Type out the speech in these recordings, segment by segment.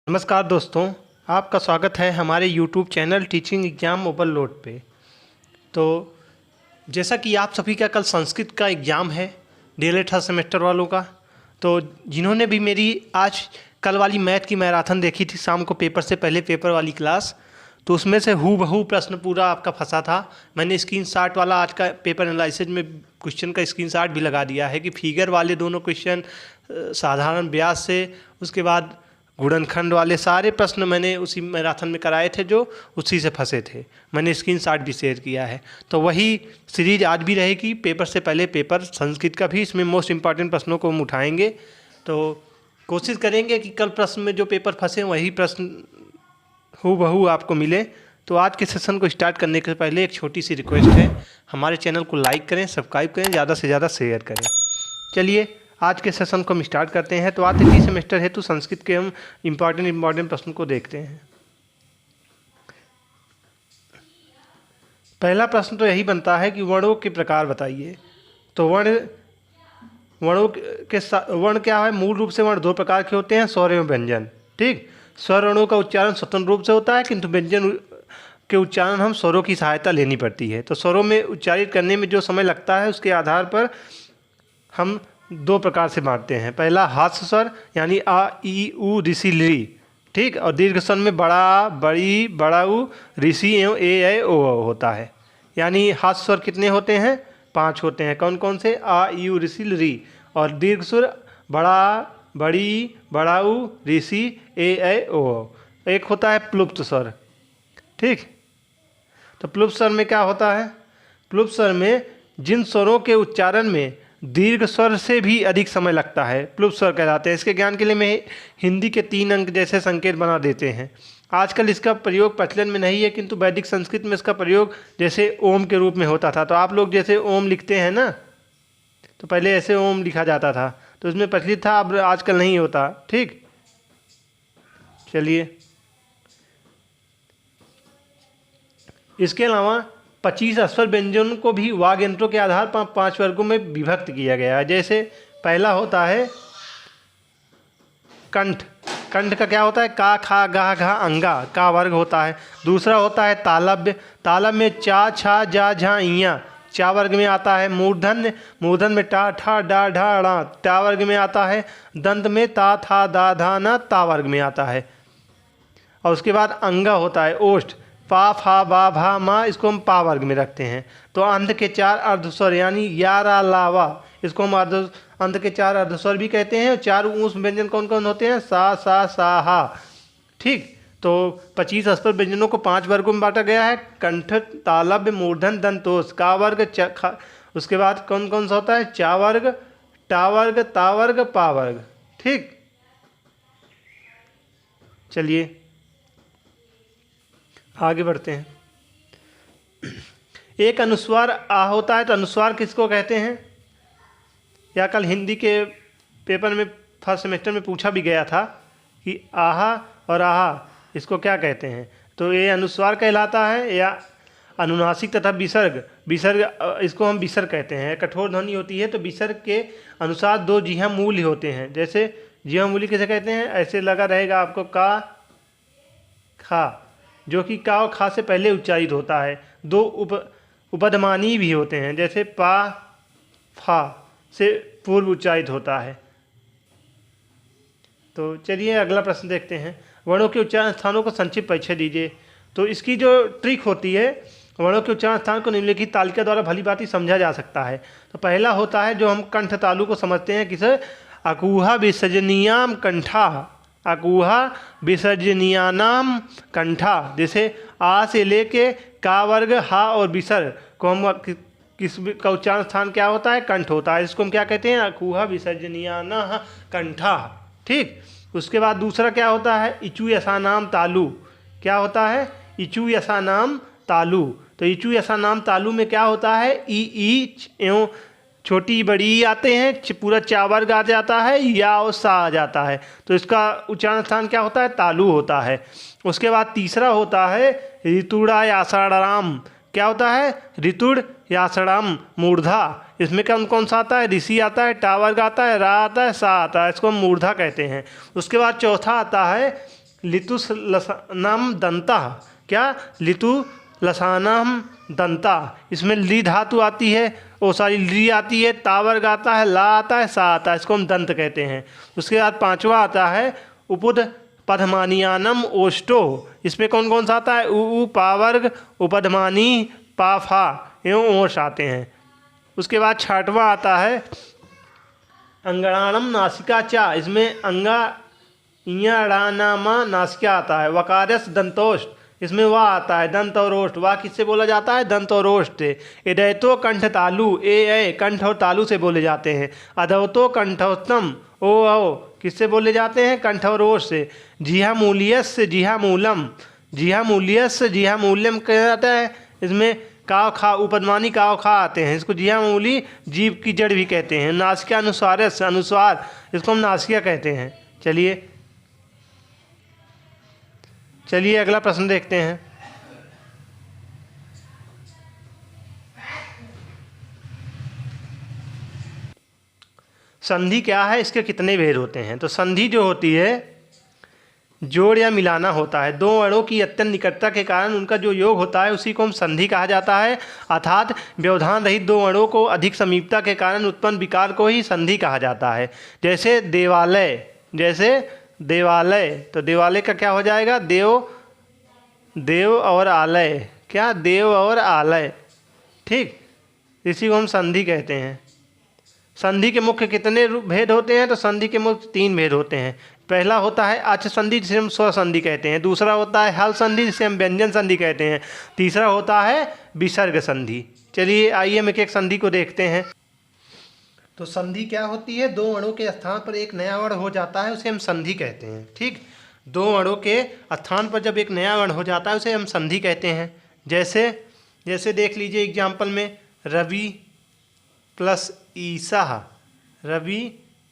नमस्कार दोस्तों, आपका स्वागत है हमारे YouTube channel teaching exam overload पे। तो जैसा कि आप सभी का कल संस्कृत का एग्ज़ाम है DLED थर्ड सेमेस्टर वालों का, तो जिन्होंने भी मेरी आज कल वाली मैथ की मैराथन देखी थी शाम को पेपर से पहले पेपर वाली क्लास, तो उसमें से हूबहू प्रश्न पूरा आपका फंसा था। मैंने स्क्रीनशॉट वाला आज का पेपर एनालिसिस में क्वेश्चन का स्क्रीनशॉट भी लगा दिया है कि फिगर वाले दोनों क्वेश्चन साधारण ब्याज से, उसके बाद गुणनखंड वाले सारे प्रश्न मैंने उसी मैराथन में कराए थे जो उसी से फंसे थे। मैंने स्क्रीनशॉट भी शेयर किया है। तो वही सीरीज आज भी रहेगी, पेपर से पहले पेपर संस्कृत का भी, इसमें मोस्ट इंपॉर्टेंट प्रश्नों को हम उठाएंगे। तो कोशिश करेंगे कि कल प्रश्न में जो पेपर फंसे वही प्रश्न हूबहू आपको मिले। तो आज के सेशन को स्टार्ट करने के पहले एक छोटी सी रिक्वेस्ट है, हमारे चैनल को लाइक करें, सब्सक्राइब करें, ज़्यादा से ज़्यादा शेयर करें। चलिए आज के सेशन को हम स्टार्ट करते हैं। तो आज इसी सेमेस्टर हेतु संस्कृत के हम इम्पॉर्टेंट प्रश्न को देखते हैं। पहला प्रश्न तो यही बनता है कि वर्णों के प्रकार बताइए। तो वर्ण क्या है? मूल रूप से वर्ण दो प्रकार के होते हैं, स्वर एवं व्यंजन। ठीक, स्वर वर्णों का उच्चारण स्वतंत्र रूप से होता है, किंतु व्यंजन के उच्चारण हम स्वरों की सहायता लेनी पड़ती है। तो स्वरों में उच्चारित करने में जो समय लगता है उसके आधार पर हम दो प्रकार से बांटते हैं। पहला हास्य स्वर यानी आ ई उ ऋषि ली, ठीक, और दीर्घ स्वर में बड़ा बड़ी बड़ाऊ ऋषि एवं ए ओ होता है। यानी हास्य स्वर कितने होते हैं? 5 होते हैं। कौन कौन से? आ ई उ ऋषि री। और दीर्घ स्वर बड़ा बड़ी बड़ाऊ ऋषि ए ओ। एक होता है प्लुप्त स्वर। ठीक, तो प्लुप्त स्वर में क्या होता है? प्लुप्त स्वर में जिन स्वरों के उच्चारण में दीर्घ स्वर से भी अधिक समय लगता है प्लुप्त स्वर कहलाते हैं। इसके ज्ञान के लिए मैं हिंदी के 3 अंक जैसे संकेत बना देते हैं। आजकल इसका प्रयोग प्रचलन में नहीं है, किंतु वैदिक संस्कृत में इसका प्रयोग जैसे ओम के रूप में होता था। तो आप लोग जैसे ओम लिखते हैं ना, तो पहले ऐसे ओम लिखा जाता था, तो इसमें प्रचलित था, अब आजकल नहीं होता। ठीक, चलिए इसके अलावा 25 अस्वर व्यंजनों को भी वाग यंत्रों के आधार पर 5 वर्गों में विभक्त किया गया है। जैसे पहला होता है कंठ। कंठ का क्या होता है? का खा गा घा अंगा, का वर्ग होता है। दूसरा होता है तालव्य। तालव्य में चा छा जा झा इया, चा वर्ग में आता है। मूर्धन्य, मूर्धन में टा ठा डा ढा ड़ा, टा वर्ग में आता है। दंत में ता था दा धा ना, ता वर्ग में आता है। और उसके बाद अंगा होता है ओष्ठ, पा फा बा भा मा, इसको हम पा वर्ग में रखते हैं। तो अंत के 4 अर्धस्वर यानी या रा ला वा, इसको हम अंत के 4 अर्धस्वर भी कहते हैं। 4 ऊष्म व्यंजन कौन कौन होते हैं? सा हा। ठीक, तो 25 अस्वर व्यंजनों को 5 वर्गों में बांटा गया है। कंठ, तालव्य, मूर्धन, दंतोष, का वर्ग। उसके बाद कौन कौन सा होता है? चा वर्ग, टा वर्ग, ता वर्ग, पा वर्ग। ठीक, चलिए आगे बढ़ते हैं। एक अनुस्वार आ होता है, तो अनुस्वार किसको कहते हैं? या कल हिंदी के पेपर में फर्स्ट सेमेस्टर में पूछा भी गया था कि आहा और आहा इसको क्या कहते हैं? तो ये अनुस्वार कहलाता है, या अनुनासिक तथा विसर्ग। विसर्ग इसको हम विसर्ग कहते हैं। कठोर ध्वनि होती है तो विसर्ग के अनुसार 2 जिह्वा मूल्य होते हैं। जैसे जिह्वा मूल्य किसे कहते हैं? ऐसे लगा रहेगा आपको का खा, जो कि का और खा से पहले उच्चारित होता है। 2 उपधमानी भी होते हैं, जैसे पा फा से पूर्व उच्चारित होता है। तो चलिए अगला प्रश्न देखते हैं। वर्णों के उच्चारण स्थानों को संक्षिप्त परिचय दीजिए। तो इसकी जो ट्रिक होती है, वर्णों के उच्चारण स्थान को निम्नलिखित तालिका द्वारा भली भांति समझा जा सकता है। तो पहला होता है जो हम कंठ तालु को समझते हैं, किसे? अकूहा विसर्जनीयाम कंठा, अकूहा विसर्जनीयानाम कंठा। जैसे आ से लेके का वर्ग, हा और विसर्ग को हम किस का उच्चारण स्थान क्या होता है? कंठ होता है। इसको हम क्या कहते हैं? अकूहा विसर्जनीयाना कंठा। ठीक, उसके बाद दूसरा क्या होता है? इचु यसा नाम तालु। क्या होता है? इचु यसा नाम तालु। तो इचु यसा नाम तालु में क्या होता है? ई एवं छोटी बड़ी आते हैं, पूरा चा वर्ग आ जाता है, या और सा आ जाता है। तो इसका उच्चारण स्थान क्या होता है? तालु होता है। उसके बाद तीसरा होता है ऋतुड़ा यासाड़ाम। क्या होता है? ऋतुड़ यासड़म मूर्धा। इसमें कौन कौन सा आता है? ऋषि आता है, टा वर्ग आता है, रा आता है, सा आता है। इसको हम मूर्धा कहते हैं। उसके बाद चौथा आता है लितुलसानम दंता, क्या लितुलसानम दंता, इसमें ली धातु आती है, ओ सॉरी ली आती है, ता वर्ग आता है, ला आता है, सा आता है, इसको हम दंत कहते हैं। उसके बाद पांचवा आता है उपुद पधमानियानम ओष्टो, इसमें कौन कौन सा आता है, उ पा वर्ग, उपधमानी, पा फा एवं ओष आते हैं। उसके बाद छठवां आता है अंगड़ाणम नासिका चा, इसमें अंगा इयाणानामा नासिका आता है। वकारस दंतोष्ट, इसमें वाह आता है, दंत और ओष्ठ, वाह किससे बोला जाता है, दंत और ओष्ठ से। एदयतो कंठ तालु, ए कंठ और तालु से बोले जाते हैं। अधवतो कंठोत्तम, ओ किससे बोले जाते हैं, कंठ और ओष्ठ से। जिहा मूलियस जिहा मूलम, जिहा मूलियस जिहा मूल्यम कहा जाता है, इसमें काव खा उपदमानी काव खा आते हैं, इसको जिहा मूली जीव की जड़ भी कहते हैं। नासिका अनुस्वारस, अनुस्वार, इसको हम नासिका कहते हैं। चलिए अगला प्रश्न देखते हैं। संधि क्या है, इसके कितने भेद होते हैं। तो संधि जो होती है जोड़ या मिलाना होता है। दो अणों की अत्यंत निकटता के कारण उनका जो योग होता है उसी को हम संधि कहा जाता है। अर्थात व्यवधान रहित दो अणों को अधिक समीपता के कारण उत्पन्न विकार को ही संधि कहा जाता है। जैसे देवालय, तो देवालय का क्या हो जाएगा, देव और आलय, क्या देव और आलय, ठीक, इसी को हम संधि कहते हैं। संधि के मुख्य कितने भेद होते हैं, तो संधि के मुख्य 3 भेद होते हैं। पहला होता है अच संधि जिसे हम स्वर संधि कहते हैं, दूसरा होता है हल संधि जिसे हम व्यंजन संधि कहते हैं, तीसरा होता है विसर्ग संधि। चलिए आइए हम एक एक संधि को देखते हैं। तो संधि क्या होती है, दो अणों के स्थान पर एक नया वर्ण हो जाता है उसे हम संधि कहते हैं, ठीक। दो अणों के स्थान पर जब एक नया वर्ण हो जाता है उसे हम संधि कहते हैं। जैसे देख लीजिए एग्जाम्पल में रवि प्लस ईसा, रवि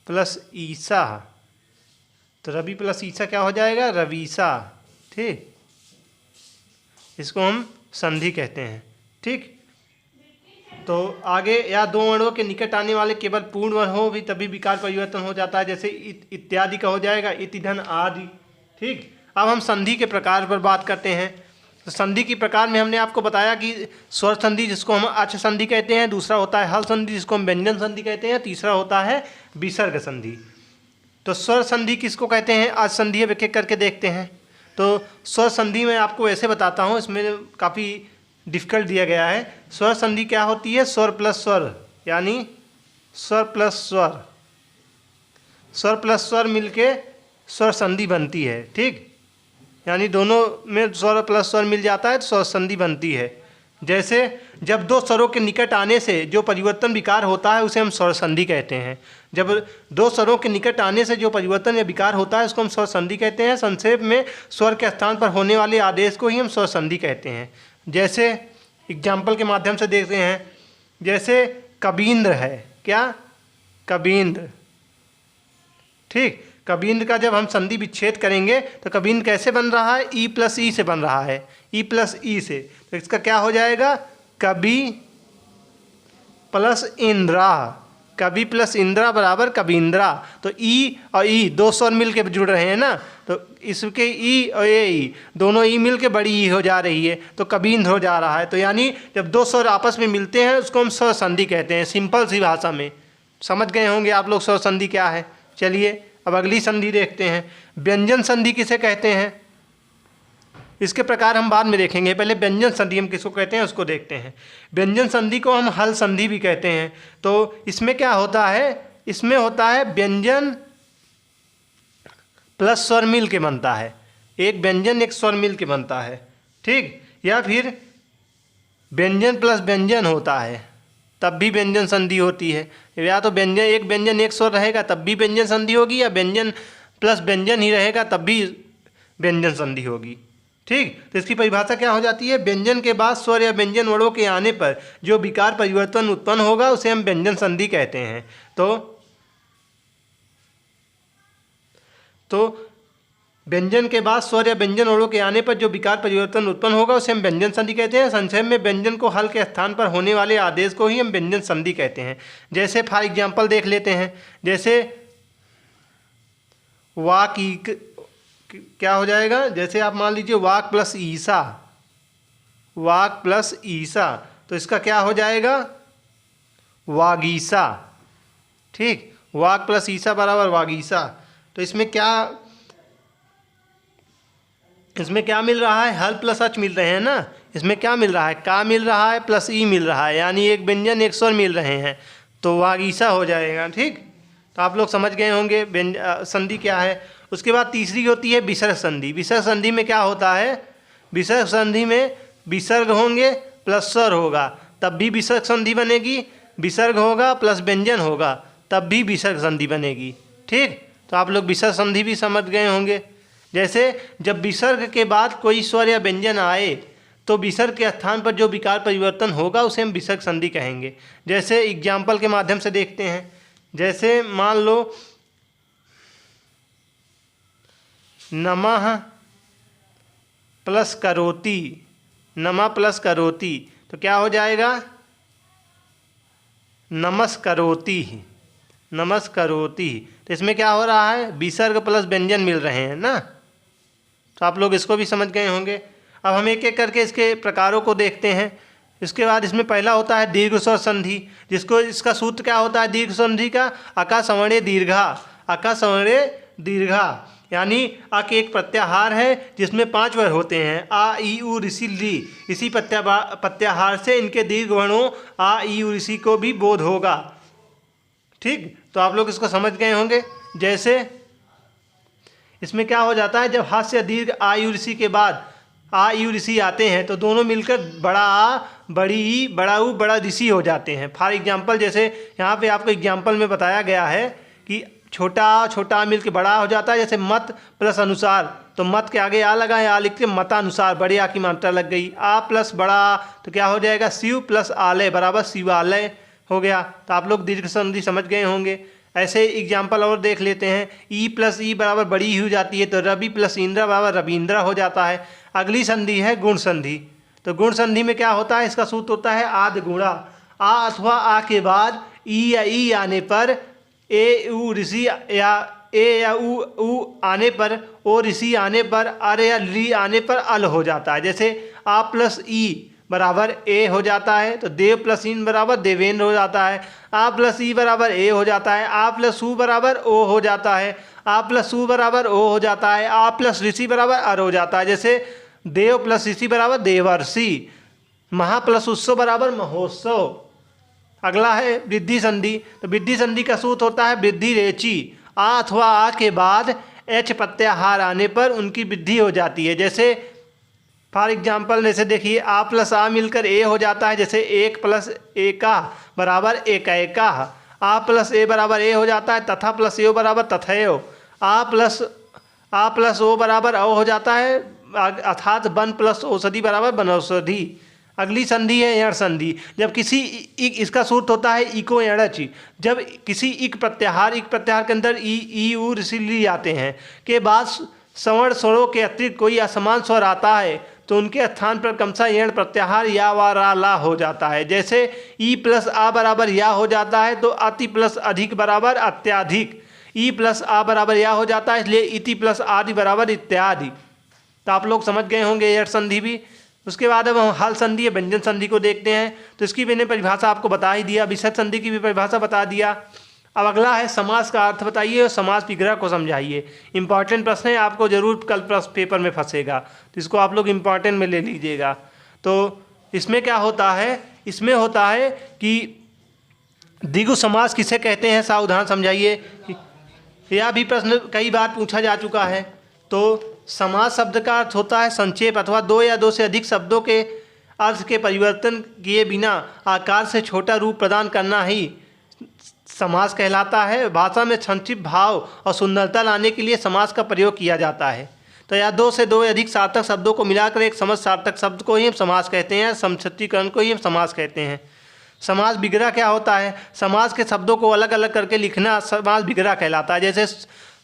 प्लस ईसा, तो रवि प्लस ईसा क्या हो जाएगा, रवीसा, ठीक, इसको हम संधि कहते हैं, ठीक। तो आगे या दो अणुओं के निकट आने वाले केवल पूर्ण वर्ण हो भी तभी विकार परिवर्तन हो जाता है, जैसे इत्यादि का हो जाएगा, इति धन आदि, ठीक। अब हम संधि के प्रकार पर बात करते हैं। तो संधि की प्रकार में हमने आपको बताया कि स्वर संधि जिसको हम अच संधि कहते हैं, दूसरा होता है हल संधि जिसको हम व्यंजन संधि कहते हैं, तीसरा होता है विसर्ग संधि। तो स्वर संधि किसको कहते हैं, आज संधि एक एक करके देखते हैं। तो स्वर संधि में आपको ऐसे बताता हूँ, इसमें काफ़ी डिफिकल्ट दिया गया है। स्वर संधि क्या होती है, स्वर प्लस स्वर, यानी स्वर प्लस स्वर, स्वर प्लस स्वर मिलके स्वर संधि बनती है, ठीक, यानी दोनों में स्वर प्लस स्वर मिल जाता है तो स्वर संधि बनती है। जैसे जब दो स्वरों के निकट आने से जो परिवर्तन विकार होता है उसे हम स्वर संधि कहते हैं। जब दो स्वरों के निकट आने से जो परिवर्तन या विकार होता है उसको हम स्वर संधि कहते हैं। संक्षेप में स्वर के स्थान पर होने वाले आदेश को ही हम स्वर संधि कहते हैं। जैसे एग्जाम्पल के माध्यम से देखते हैं, जैसे कबींद्र है, क्या, कबींद्र, ठीक। कबींद्र का जब हम संधि विच्छेद करेंगे तो कबींद्र कैसे बन रहा है, ई प्लस ई से बन रहा है, ई प्लस ई से, तो इसका क्या हो जाएगा, कवि प्लस इंद्रा, कवि प्लस इंद्रा बराबर कबींद्रा। तो ई और ई दो स्वर मिल के जुड़ रहे हैं ना, तो इसके ई और ये ई दोनों ई मिल के बड़ी ई हो जा रही है तो कबींद्र हो जा रहा है। तो यानी जब दो स्वर आपस में मिलते हैं उसको हम स्वर संधि कहते हैं। सिंपल सी भाषा में समझ गए होंगे आप लोग स्वर संधि क्या है। चलिए अब अगली संधि देखते हैं। व्यंजन संधि किसे कहते हैं, इसके प्रकार हम बाद में देखेंगे, पहले व्यंजन संधि हम किसको कहते हैं उसको देखते हैं। व्यंजन संधि को हम हल संधि भी कहते हैं। तो इसमें क्या होता है, इसमें होता है व्यंजन प्लस स्वर मिल के बनता है, एक व्यंजन एक स्वर मिल के बनता है, ठीक। या फिर व्यंजन प्लस व्यंजन होता है तब भी व्यंजन संधि होती है, या तो व्यंजन एक स्वर रहेगा तब भी व्यंजन संधि होगी, या व्यंजन प्लस व्यंजन ही रहेगा तब भी व्यंजन संधि होगी, ठीक। तो इसकी परिभाषा क्या हो जाती है, व्यंजन के बाद स्वर या व्यंजन वर्णों के आने पर जो विकार परिवर्तन उत्पन्न होगा उसे हम व्यंजन संधि कहते हैं। तो व्यंजन के बाद स्वर या व्यंजन वर्णों के आने पर जो विकार परिवर्तन उत्पन्न होगा उसे हम व्यंजन संधि कहते हैं। संक्षेप में व्यंजन को हल के स्थान पर होने वाले आदेश को ही हम व्यंजन संधि कहते हैं। जैसे फॉर एग्जाम्पल देख लेते हैं, जैसे वा क्या हो जाएगा, जैसे आप मान लीजिए वाक प्लस ईसा, वाक प्लस ईसा, तो इसका क्या हो जाएगा, वागीसा। ठीक, वाक प्लस ईसा बराबर वागीसा। तो इसमें क्या मिल रहा है, हल प्लस अच मिल रहे हैं ना। इसमें क्या मिल रहा है, का मिल रहा है प्लस ई मिल रहा है, यानी एक व्यंजन एक स्वर मिल रहे हैं, तो वागीसा हो जाएगा। ठीक, तो आप लोग समझ गए होंगे संधि क्या है। उसके बाद तीसरी होती है विसर्ग संधि। विसर्ग संधि में क्या होता है, विसर्ग संधि में विसर्ग होंगे प्लस स्वर होगा तब भी विसर्ग संधि बनेगी, विसर्ग होगा प्लस व्यंजन होगा तब भी विसर्ग संधि बनेगी। ठीक, तो आप लोग विसर्ग संधि भी समझ गए होंगे। जैसे जब विसर्ग के बाद कोई स्वर या व्यंजन आए तो विसर्ग के स्थान पर जो विकार परिवर्तन होगा उसे हम विसर्ग संधि कहेंगे। जैसे एग्जाम्पल के माध्यम से देखते हैं, जैसे मान लो नमः प्लस करोति, नमः प्लस करोति, तो क्या हो जाएगा, नमस्करोति, नमस्करोति। तो इसमें क्या हो रहा है, विसर्ग प्लस व्यंजन मिल रहे हैं ना। तो आप लोग इसको भी समझ गए होंगे। अब हम एक एक करके इसके प्रकारों को देखते हैं। इसके बाद इसमें पहला होता है दीर्घ स्वर संधि, जिसको इसका सूत्र क्या होता है दीर्घ संधि का, अका सवर्णे दीर्घा, अका सवर्णे दीर्घा, यानी अक एक प्रत्याहार है जिसमें 5 वर्ग होते हैं, आ ई उ ऋषि ली। इसी प्रत्याहार से इनके दीर्घ वर्णों आ ई उ ऋषि को भी बोध होगा। ठीक, तो आप लोग इसको समझ गए होंगे। जैसे इसमें क्या हो जाता है, जब हास्य दीर्घ आ यू ऋषि के बाद आ यू ऋषि आते हैं तो दोनों मिलकर बड़ा आ, बड़ी ई, बड़ा ऊ, बड़ा ऋषि हो जाते हैं। फॉर एग्जाम्पल, जैसे यहाँ पे आपको एग्जाम्पल में बताया गया है कि छोटा आ मिल के बड़ा हो जाता है। जैसे मत प्लस अनुसार, तो मत के आगे आ लगा है, आ लिख के मतानुसार, बड़े आ की मात्रा लग गई। आ प्लस बड़ा आ, तो क्या हो जाएगा, शिव प्लस आलय बराबर शिवालय हो गया। तो आप लोग दीर्घ संधि समझ गए होंगे। ऐसे एग्जाम्पल और देख लेते हैं, ई प्लस ई बराबर बड़ी ही हो जाती है, तो रवि प्लस इंद्र बराबर रविंद्र हो जाता है। अगली संधि है गुण संधि। तो गुण संधि में क्या होता है, इसका सूत्र होता है आदि गुणा। आ अथवा आ के बाद ई या ई आने पर ए उ ऋषि या ए या उ आने पर, ओ ऋषि आने पर, अर या ली आने पर अल हो जाता है। जैसे आ प्लस ई बराबर ए हो जाता है, तो देव प्लस इन बराबर देवेंद्र हो जाता है। आ प्लस ई बराबर ए हो जाता है, आ प्लस उ बराबर ओ हो जाता है, आ प्लस उ बराबर ओ हो जाता है, आ प्लस ऋषि बराबर अर हो जाता है। जैसे देव प्लस ऋषि बराबर देवर्षि, महा प्लस उत्सव बराबर महोत्सव। अगला है वृद्धि संधि। तो वृद्धि संधि का सूत्र होता है वृद्धि रेची। आ अथवा आ के बाद एच प्रत्याहार आने पर उनकी वृद्धि हो जाती है। जैसे फॉर एग्जाम्पल, जैसे देखिए आ प्लस आ मिलकर ए हो जाता है। जैसे एक प्लस एका बराबर एकैका, आ प्लस ए बराबर ए हो जाता है, तथा प्लस ए बराबर तथैव, आ प्लस ओ बराबर औ हो जाता है, अर्थात वन प्लस औषधि बराबर वनौषधि। अगली संधि है यण संधि। जब किसी इसका सूत्र होता है इको एणच। जब किसी इक प्रत्याहार के अंदर ई उ ऋषि ली आते हैं के बाद सवर्ण स्वरों के अतिरिक्त कोई असमान स्वर आता है तो उनके स्थान पर क्रमशः यण प्रत्याहार या व रा ला हो जाता है। जैसे ई प्लस आ बराबर या हो जाता है तो अति प्लस अधिक बराबर अत्याधिक, ई प्लस आ बराबर या हो जाता है इसलिए इति प्लस आदि बराबर इत्यादि। तो आप लोग समझ गए होंगे यण संधि भी। उसके बाद अब हम हल संधि या व्यंजन संधि को देखते हैं। तो इसकी मैंने परिभाषा आपको बता ही दिया, विसर्ग संधि की भी परिभाषा बता दिया। अब अगला है समास का अर्थ बताइए और समास विग्रह को समझाइए। इंपॉर्टेंट प्रश्न है, आपको जरूर कल पेपर में फंसेगा, तो इसको आप लोग इंपॉर्टेंट में ले लीजिएगा। तो इसमें क्या होता है, इसमें होता है कि द्विगु समास किसे कहते हैं, सावधान समझाइए। यह भी प्रश्न कई बार पूछा जा चुका है। तो समास शब्द का अर्थ होता है संक्षेप अथवा दो या दो से अधिक शब्दों के अर्थ के परिवर्तन किए बिना आकार से छोटा रूप प्रदान करना ही समास कहलाता है। भाषा में संक्षिप्त भाव और सुंदरता लाने के लिए समास का प्रयोग किया जाता है। तो या दो से दो अधिक सार्थक शब्दों को मिलाकर एक समस्त सार्थक शब्द को ही हम समास कहते हैं, समष्टीकरण को ही हम समास कहते हैं। समास विग्रह क्या होता है, समास के शब्दों को अलग अलग करके लिखना समास विग्रह कहलाता है। जैसे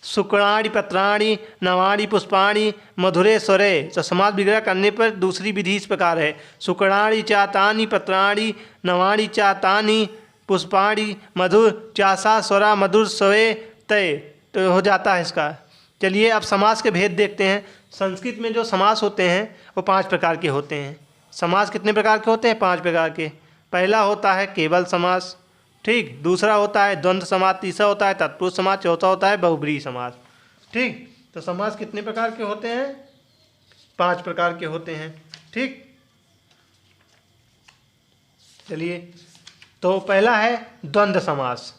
शुक्राणि पत्राणि नवाणि पुष्पाणि मधुरे स्वरे। तो समास विग्रह करने पर दूसरी विधि इस प्रकार है, शुक्राणि चातानि पत्राणि नवाणि चातानि पुष्पाणि मधुर चासा स्वरा मधुर स्वे तय। तो हो जाता है इसका। चलिए अब समास के भेद देखते हैं। संस्कृत में जो समास होते हैं वो 5 प्रकार के होते हैं। समास कितने प्रकार के होते हैं? 5 प्रकार के। पहला होता है केवल समास, ठीक। दूसरा होता है द्वंद्व समास, तीसरा होता है तत्पुरुष समास, चौथा होता है बहुब्रीहि समास, ठीक। तो समास कितने प्रकार के होते हैं? 5 प्रकार के होते हैं, ठीक। चलिए, तो पहला है द्वंद्व समास।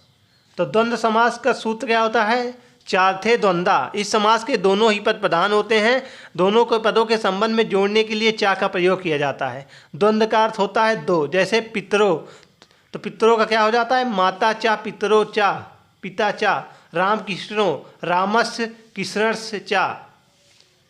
तो द्वंद्व समास का सूत्र क्या होता है? चार्थे द्वंद्वा। इस समास के दोनों ही पद प्रधान होते हैं। दोनों को पदों के संबंध में जोड़ने के लिए चा का प्रयोग किया जाता है। द्वंद्व का अर्थ होता है दो, जैसे पितरो, तो पितरों का क्या हो जाता है? माता चा पितरो चा, पिता चा। राम कृष्णो, रामस्य कृष्णस्य चा।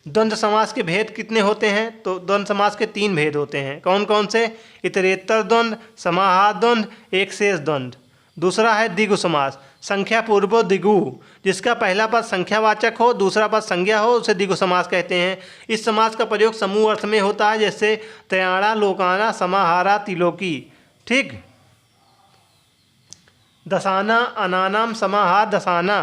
द्वंद्व समास के भेद कितने होते हैं? तो द्वंद्व समास के 3 भेद होते हैं। कौन कौन से? इतरेतर द्वंद्व, समाहार द्वंद्व, एक शेष द्वंद्व। दूसरा है द्विगु समास, संख्या पूर्वो द्विगु, जिसका पहला पद संख्यावाचक हो, दूसरा पद संज्ञा हो, उसे द्विगु समास कहते हैं। इस समास का प्रयोग समूह अर्थ में होता है, जैसे त्रयाणा लोकाना समाहारा तिलोकी, ठीक। दसाना अनानाम समाहार दसाना।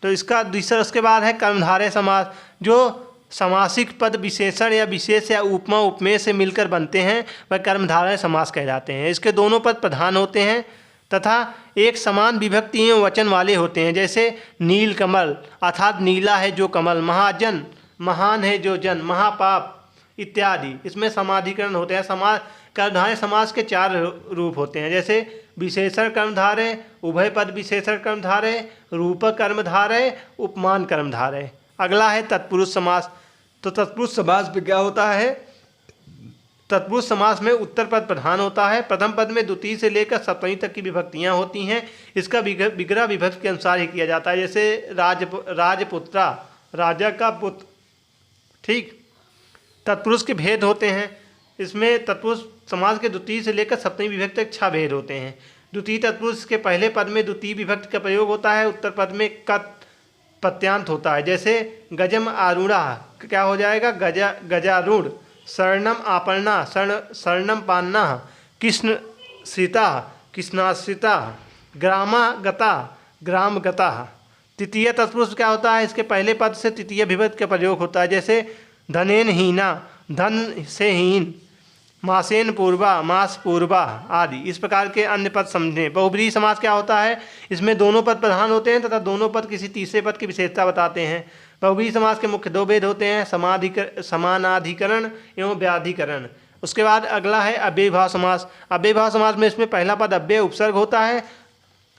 तो इसका दूसरा, उसके बाद है कर्मधारय समास, जो समासिक पद विशेषण या विशेष या उपमा उपमेय से मिलकर बनते हैं, वह कर्मधारय समास कहलाते हैं। इसके दोनों पद प्रधान होते हैं तथा एक समान विभक्ति एवं वचन वाले होते हैं, जैसे नील कमल अर्थात नीला है जो कमल, महाजन महान है जो जन, महापाप इत्यादि। इसमें समाधिकरण होते हैं। कर्मधारय समास के 4 रूप होते हैं, जैसे विशेषण कर्मधारय, उभय पद विशेषण कर्मधारय, रूपक कर्मधारय, उपमान कर्मधारय। अगला है तत्पुरुष समास। तो तत्पुरुष समास में क्या होता है? तत्पुरुष समास में उत्तर पद प्रधान होता है। प्रथम पद में द्वितीय से लेकर सप्तमी तक की विभक्तियाँ होती हैं। इसका विग्रह विभक्ति के अनुसार ही किया जाता है, जैसे राजपुत्रा, राजा का पुत्र, ठीक। तत्पुरुष के भेद होते हैं। इसमें तत्पुरुष समास के द्वितीय से लेकर सप्तमी विभक्ति तक 6 भेद होते हैं। द्वितीय तत्पुरुष के पहले पद में द्वितीय विभक्ति का प्रयोग होता है। उत्तर पद में कत प्रत्यांत होता है, जैसे गजम आरूढ़ा, क्या हो जाएगा? गजारूढ़। शरणम आपर्णा, शरणम पान्ना, कृष्ण सीता, कृष्णाश्रिता, ग्रामागता, ग्रामगता। तृतीय तत्पुरुष क्या होता है? इसके पहले पद से तृतीय विभक्ति का प्रयोग होता है, जैसे धनेन हीना, धन से हीन, मासेन पूर्वा, मास पूर्वा आदि। इस प्रकार के अन्य पद समझें। बहुब्रीहि समास क्या होता है? इसमें दोनों पद प्रधान होते हैं तथा दोनों पद किसी तीसरे पद की विशेषता बताते हैं। बहुब्रीहि समास के मुख्य 2 भेद होते हैं, समानाधिकरण एवं व्याधिकरण। उसके बाद अगला है अव्ययीभाव समास। अव्ययीभाव समास में इसमें पहला पद अव्यय उपसर्ग होता है,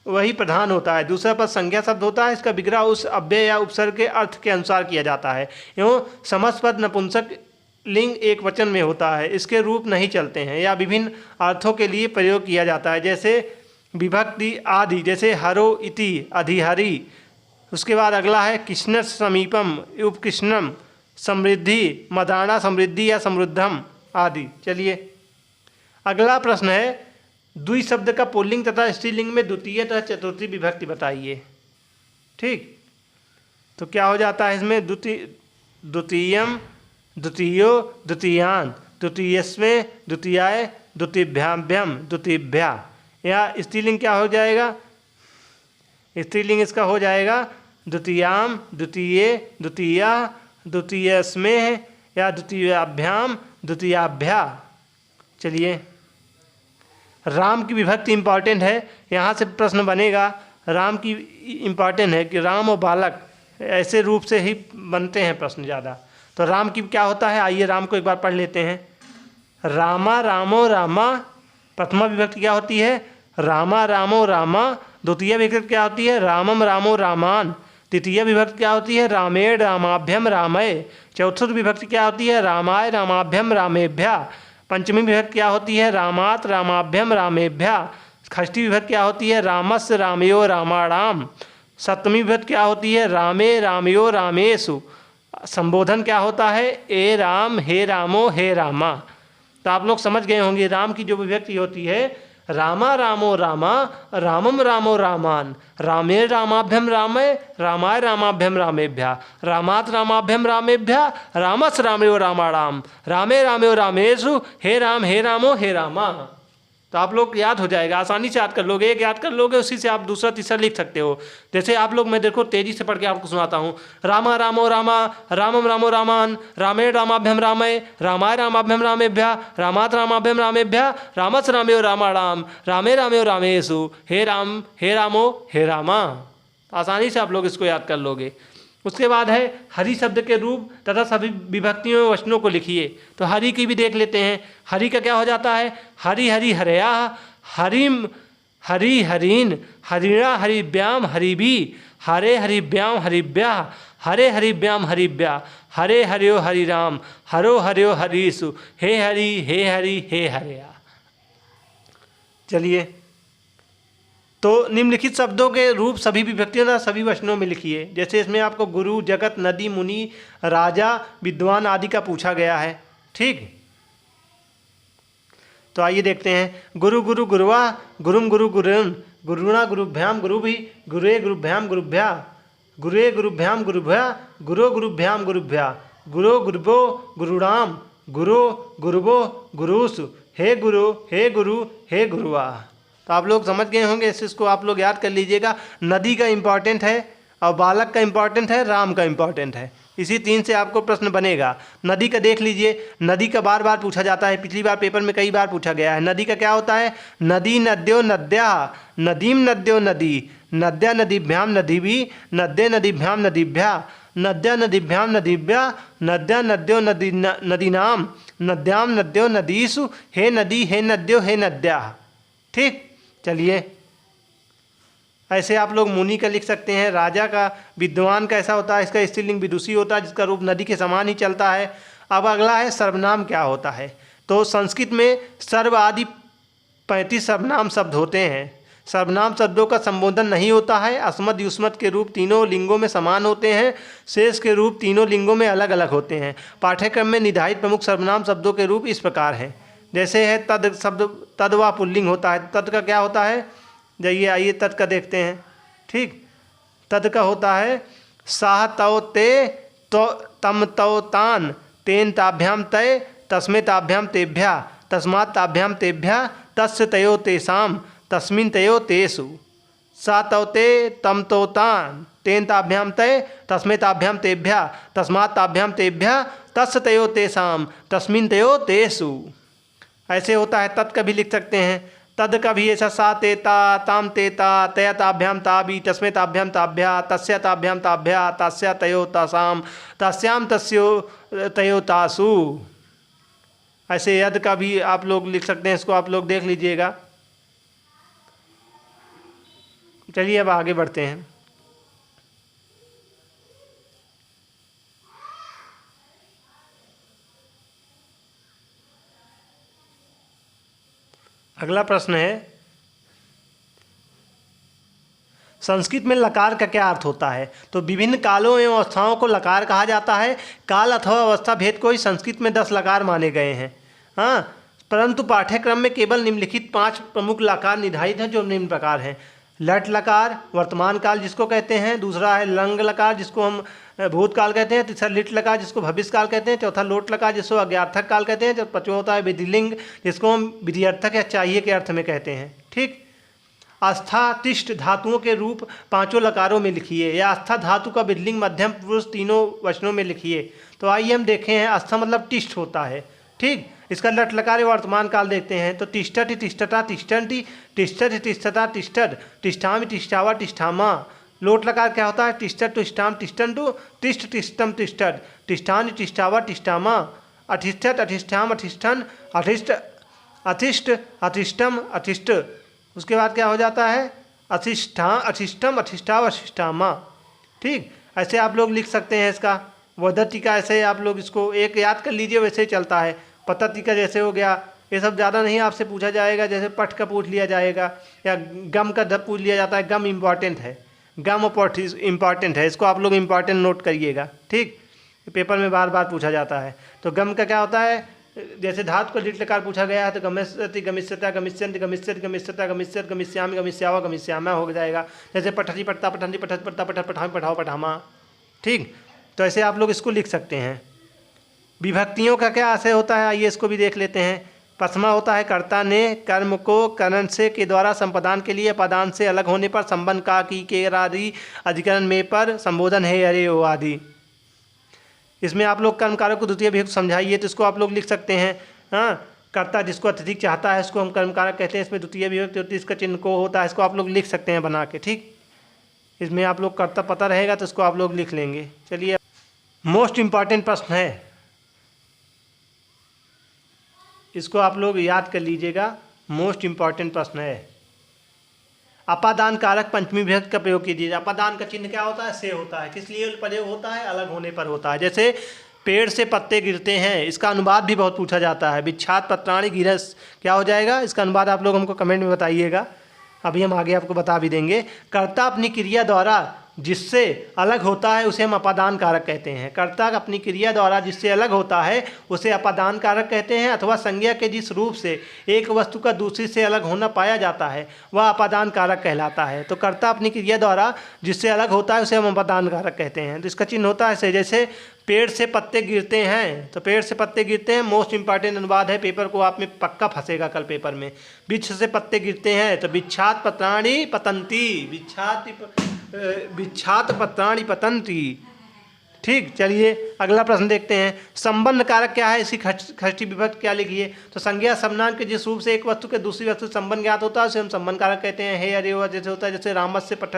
वही प्रधान होता है। दूसरा पद संज्ञा शब्द होता है। इसका विग्रह उस अव्यय या उपसर्ग के अर्थ के अनुसार किया जाता है। एवं समस्त पद नपुंसक लिंग एक वचन में होता है। इसके रूप नहीं चलते हैं या विभिन्न अर्थों के लिए प्रयोग किया जाता है, जैसे विभक्ति आदि, जैसे हरो इति, अधिहरि। उसके बाद अगला है कृष्ण समीपम, उपकृष्णम, समृद्धि, मदाना समृद्धि या समृद्धम आदि। चलिए अगला प्रश्न है, द्वि शब्द का पुल्लिंग तथा स्त्रीलिंग में द्वितीय तथा चतुर्थी विभक्ति बताइए, ठीक। तो क्या हो जाता है इसमें? द्वितीयम, द्वितीयो, द्वितीयान, द्वितीयस्मै, द्वितीयाय, द्वितीभ्याभ्यम, द्वितीभ्या। या स्त्रीलिंग क्या हो जाएगा? स्त्रीलिंग इसका हो जाएगा द्वितीयाम, द्वितीये, द्वितीया, द्वितीयस्मै या द्वितीयाभ्याम, द्वितीयाभ्या। चलिए राम की विभक्ति इम्पॉर्टेंट है, यहाँ से प्रश्न बनेगा। राम की इम्पॉर्टेंट है कि राम और बालक ऐसे रूप से ही बनते हैं प्रश्न ज़्यादा। तो राम की क्या होता है? आइए राम को एक बार पढ़ लेते हैं। रामा, रामो, रामा। प्रथमा विभक्ति क्या होती है? रामा, रामो, रामा। द्वितीय विभक्ति क्या होती है? रामम, रामो, रामान। तृतीय विभक्ति क्या होती है? रामेण, रामाभ्यम, रामय। चौथी विभक्ति क्या होती है? रामाय, रामाभ्यम, रामेभ्या। पंचमी विभक्ति क्या होती है? रामात, रामाभ्यम, रामेभ्या। षष्ठी विभक्ति क्या होती है? रामस्य, रामयो, रामाणाम। सप्तमी विभक्ति क्या होती है? रामे, रामयो, रामेषु। संबोधन क्या होता है? ए राम, हे रामो, हे रामा। तो आप लोग समझ गए होंगे राम की जो विभक्ति होती है, रामा, रामो, रामा, रामम, रामो, रामान, रामे, रामाभ्यम, रामय, रामाय, रामाभ्यम, रामेभ्या, रामात, रामाभ्यम, रामेभ्या, रामस, रामयो, रामाणाम, रामे, रामयो, रामेषु, हे राम, हे रामो, हे रामा। तो आप लोग याद हो जाएगा, आसानी से याद कर लोगे, एक याद कर लोगे उसी से आप दूसरा तीसरा लिख सकते हो। जैसे आप लोग, मैं देखो तेजी से पढ़ के आपको सुनाता हूँ। रामा रामो रामा रामम रामो रामान रामेण रामाभ्यम रामय रामाय रामाभ्यम रामेभ्य रामात रामाभ्यम रामेभ्य रामस रामेव रामाणाम रामे रामेव रामेषु हे राम हे रामो हे रामा। आसानी से आप लोग इसको याद कर लोगे। उसके बाद है हरि शब्द के रूप तथा सभी विभक्तियों में वचनों को लिखिए। तो हरि की भी देख लेते हैं। हरि का क्या हो जाता है? हरि हरि हरया हरिम हरि हरीन हरिणा हरिव्याम हरिभी हरे हरिव्याम हरिव्या हरे हरिव्याम हरिव्या हरे हरियो हरिराम हरो हरियो हरीसु हे हरि हे हरि हे हरया। चलिए, तो निम्नलिखित शब्दों के रूप सभी विभक्तियों तथा सभी वचनों में लिखिए। जैसे इसमें आपको गुरु, जगत, नदी, मुनि, राजा, विद्वान आदि का पूछा गया है। ठीक, तो आइए देखते हैं। गुरु गुरु गुरुवा गुरुम गुरु गुरुन गुरुणा गुरुभ्याम गुरुभि गुरुए गुरुभ्याम गुरुभ्या गुरुए गुरुभ्याम गुरुभ्या गुरो गुरुभ्याम गुरुभ्या गुरो गुरुभो गुरुराम गुरो गुरुभो गुरुसु हे गुरु हे गुरु हे गुरुआ। तो आप लोग समझ गए होंगे, इसको आप लोग याद कर लीजिएगा। नदी का इम्पॉर्टेंट है और बालक का इम्पॉर्टेंट है, राम का इम्पॉर्टेंट है। इसी तीन से आपको प्रश्न बनेगा। नदी का देख लीजिए, नदी का बार बार पूछा जाता है, पिछली बार पेपर में कई बार पूछा गया है। नदी का क्या होता है? नदी नद्यो नद्या नदीम नद्यो नदी नद्या नदीभ्याम नदीभी नद्ये नदीभ्याम नदीभ्या नद्या नदीभ्याम नदीभ्या नद्या नद्यो नदी नदीनाम नद्याम नद्यो नदीसु हे नदी हे नद्यो हे नद्या। ठीक, चलिए, ऐसे आप लोग मुनि का लिख सकते हैं। राजा का, विद्वान का ऐसा होता है, इसका स्त्रीलिंग विदुषी होता है जिसका रूप नदी के समान ही चलता है। अब अगला है सर्वनाम क्या होता है। तो संस्कृत में सर्व आदि 35 सर्वनाम शब्द होते हैं। सर्वनाम शब्दों का संबोधन नहीं होता है। अस्मद युष्मद के रूप तीनों लिंगों में समान होते हैं, शेष के रूप तीनों लिंगों में अलग अलग होते हैं। पाठ्यक्रम में निर्धारित प्रमुख सर्वनाम शब्दों के रूप इस प्रकार हैं। जैसे है तद शब्द, तद व पुल्लिंग होता है। तद का क्या होता है? जाइए आइए तद का देखते हैं। ठीक, तद का होता है साह तव ते तो तम तव तान तेन ताभ्याम तय तस्मे ताभ्याम तेभ्या तस्मात् ताभ्याम तेभ्या तस्य तयो तेषाम तस्मिन् तयो तेषु सा तव ते तम तो तान तेन ताभ्याम तय तस्मे ताभ्याम तेभ्या तस्मात् ताभ्याम तेभ्या तस्य तयो तेषाम तस्मिन् तयो तेषु। ऐसे होता है। तत् का भी लिख सकते हैं। तद का भी ऐसा सा तेता ताम तेता तय ताभ्याम ताबी तस्मे ताभ्याम ताभ्या तस्य ताभ्याम ताभ्या तस्य तयो तासाम तस्याम तस्यो तयो तासु। ऐसे यद का भी आप लोग लिख सकते हैं। इसको आप लोग देख लीजिएगा। चलिए अब आगे बढ़ते हैं। अगला प्रश्न है, संस्कृत में लकार का क्या अर्थ होता है। तो विभिन्न कालों एवं अवस्थाओं को लकार कहा जाता है। काल अथवा अवस्था भेद को ही संस्कृत में 10 लकार माने गए हैं। हाँ, परंतु पाठ्यक्रम में केवल निम्नलिखित 5 प्रमुख लकार निर्धारित हैं, जो निम्न प्रकार हैं। लट लकार वर्तमान काल जिसको कहते हैं, दूसरा है लंग लकार जिसको हम भूतकाल कहते हैं, तीसरा लिट लकार जिसको भविष्य काल कहते हैं, चौथा लोट लकार जिसको अज्ञार्थक काल कहते हैं, पांचवा होता है विधिलिंग जिसको हम विधिर्थक या चाहिए के अर्थ में कहते हैं। ठीक, आस्था तिष्ठ धातुओं के रूप 5 लकारों में लिखिए, या आस्था धातु का विधिलिंग मध्यम पुरुष तीनों वचनों में लिखिए। तो आइए हम देखें हैं। आस्था मतलब तिष्ठ होता है। ठीक, इसका लट लकार वर्तमान काल देखते हैं। तो तिष्ठति तिष्ठता तिष्ठन्ति तिष्ठति तिष्ठता तिष्ठत तिष्ठामि तिष्ठावा तिष्ठामा। लोट लकार क्या होता है? तिष्ठत तिष्ठाम तिष्ठन्तु तिष्ठ तिष्ठम तिष्ठत तिष्ठानि तिष्ठावा तिष्ठामा अतिष्ठत अतिष्ठाम अतिष्ठन अतिष्ठ अतिष्ठ अतिष्ठम अतिष्ठ। उसके बाद क्या हो जाता है? अतिष्ठा अतिष्ठम अतिष्ठाव अतिष्ठामा। ठीक, ऐसे आप लोग लिख सकते हैं। इसका वदति का ऐसे आप लोग इसको एक याद कर लीजिए, वैसे ही चलता है। पतति का जैसे हो गया, ये सब ज़्यादा नहीं आपसे पूछा जाएगा। जैसे पट का पूछ लिया जाएगा या गम का धप पूछ लिया जाता है। गम इम्पॉर्टेंट है, गम और पट इम्पॉर्टेंट है। इसको आप लोग इम्पॉर्टेंट नोट करिएगा। ठीक, पेपर में बार बार पूछा जाता है। तो गम का क्या होता है? जैसे धातु का लिट लकार पूछा गया है तो गमिष्यति गमिष्यता गमिष्यन्ति गमिष्यति गमिष्यता गमिष्यत गमिष्यामि गमिष्यावा गमिष्यामा हो जाएगा। जैसे पठति पठता पठन्ति पठत पठता पठत पठामि पठाओ पठामा। ठीक, तो ऐसे आप लोग इसको लिख सकते हैं। विभक्तियों का क्या आशय होता है, आइए इसको भी देख लेते हैं। प्रथमा होता है कर्ता ने कर्म को करण से के द्वारा संपादन के लिए अपादान से अलग होने पर संबंध का की के आदि अधिकरण में पर संबोधन है अरे ओ आदि। इसमें आप लोग कर्म कारक को द्वितीय विभक्ति समझाइए तो इसको आप लोग लिख सकते हैं। हाँ, कर्ता जिसको अत्यधिक चाहता है इसको हम कर्म कारक कहते हैं। इसमें द्वितीय विभक्ति होती है, इसका चिन्ह को होता है, इसको आप लोग लिख सकते हैं बना के। ठीक, इसमें आप लोग कर्ता पता रहेगा तो इसको आप लोग लिख लेंगे। चलिए, मोस्ट इम्पॉर्टेंट प्रश्न है, इसको आप लोग याद कर लीजिएगा। मोस्ट इम्पॉर्टेंट प्रश्न है, अपादान कारक पंचमी विभक्ति का प्रयोग कीजिए। अपादान का चिन्ह क्या होता है? से होता है। किस लिए प्रयोग होता है? अलग होने पर होता है। जैसे पेड़ से पत्ते गिरते हैं, इसका अनुवाद भी बहुत पूछा जाता है। बिच्छात पत्राणि गिरस, क्या हो जाएगा? इसका अनुवाद आप लोग हमको कमेंट में बताइएगा, अभी हम आगे आपको बता भी देंगे। कर्ता अपनी क्रिया द्वारा जिससे अलग होता है उसे हम अपादान कारक कहते हैं। कर्ता अपनी क्रिया द्वारा जिससे अलग होता है उसे अपादान कारक कहते हैं, अथवा संज्ञा के जिस रूप से एक वस्तु का दूसरी से अलग होना पाया जाता है वह अपादान कारक कहलाता है। तो कर्ता अपनी क्रिया द्वारा जिससे अलग होता है उसे हम अपादान कारक कहते हैं। तो इसका चिन्ह होता है ऐसे, जैसे पेड़ से पत्ते गिरते हैं, तो पेड़ से पत्ते गिरते हैं मोस्ट इंपॉर्टेंट अनुवाद है, पेपर को आप में पक्का फंसेगा कल पेपर में। वृक्ष से पत्ते गिरते हैं तो बिच्छात पत्राणि पतंती, बिच्छात पत्राणि पतंती। ठीक, चलिए अगला प्रश्न देखते हैं। संबंध कारक क्या है? इसकी खष्टी विभक्ति क्या लिखिए? तो संज्ञा सर्वनाम के जिस रूप से एक वस्तु के दूसरी वस्तु से संबंध ज्ञात होता है उसे हम संबंध कारक कहते हैं। हे अरे जैसे होता है, जैसे रामस्य पठ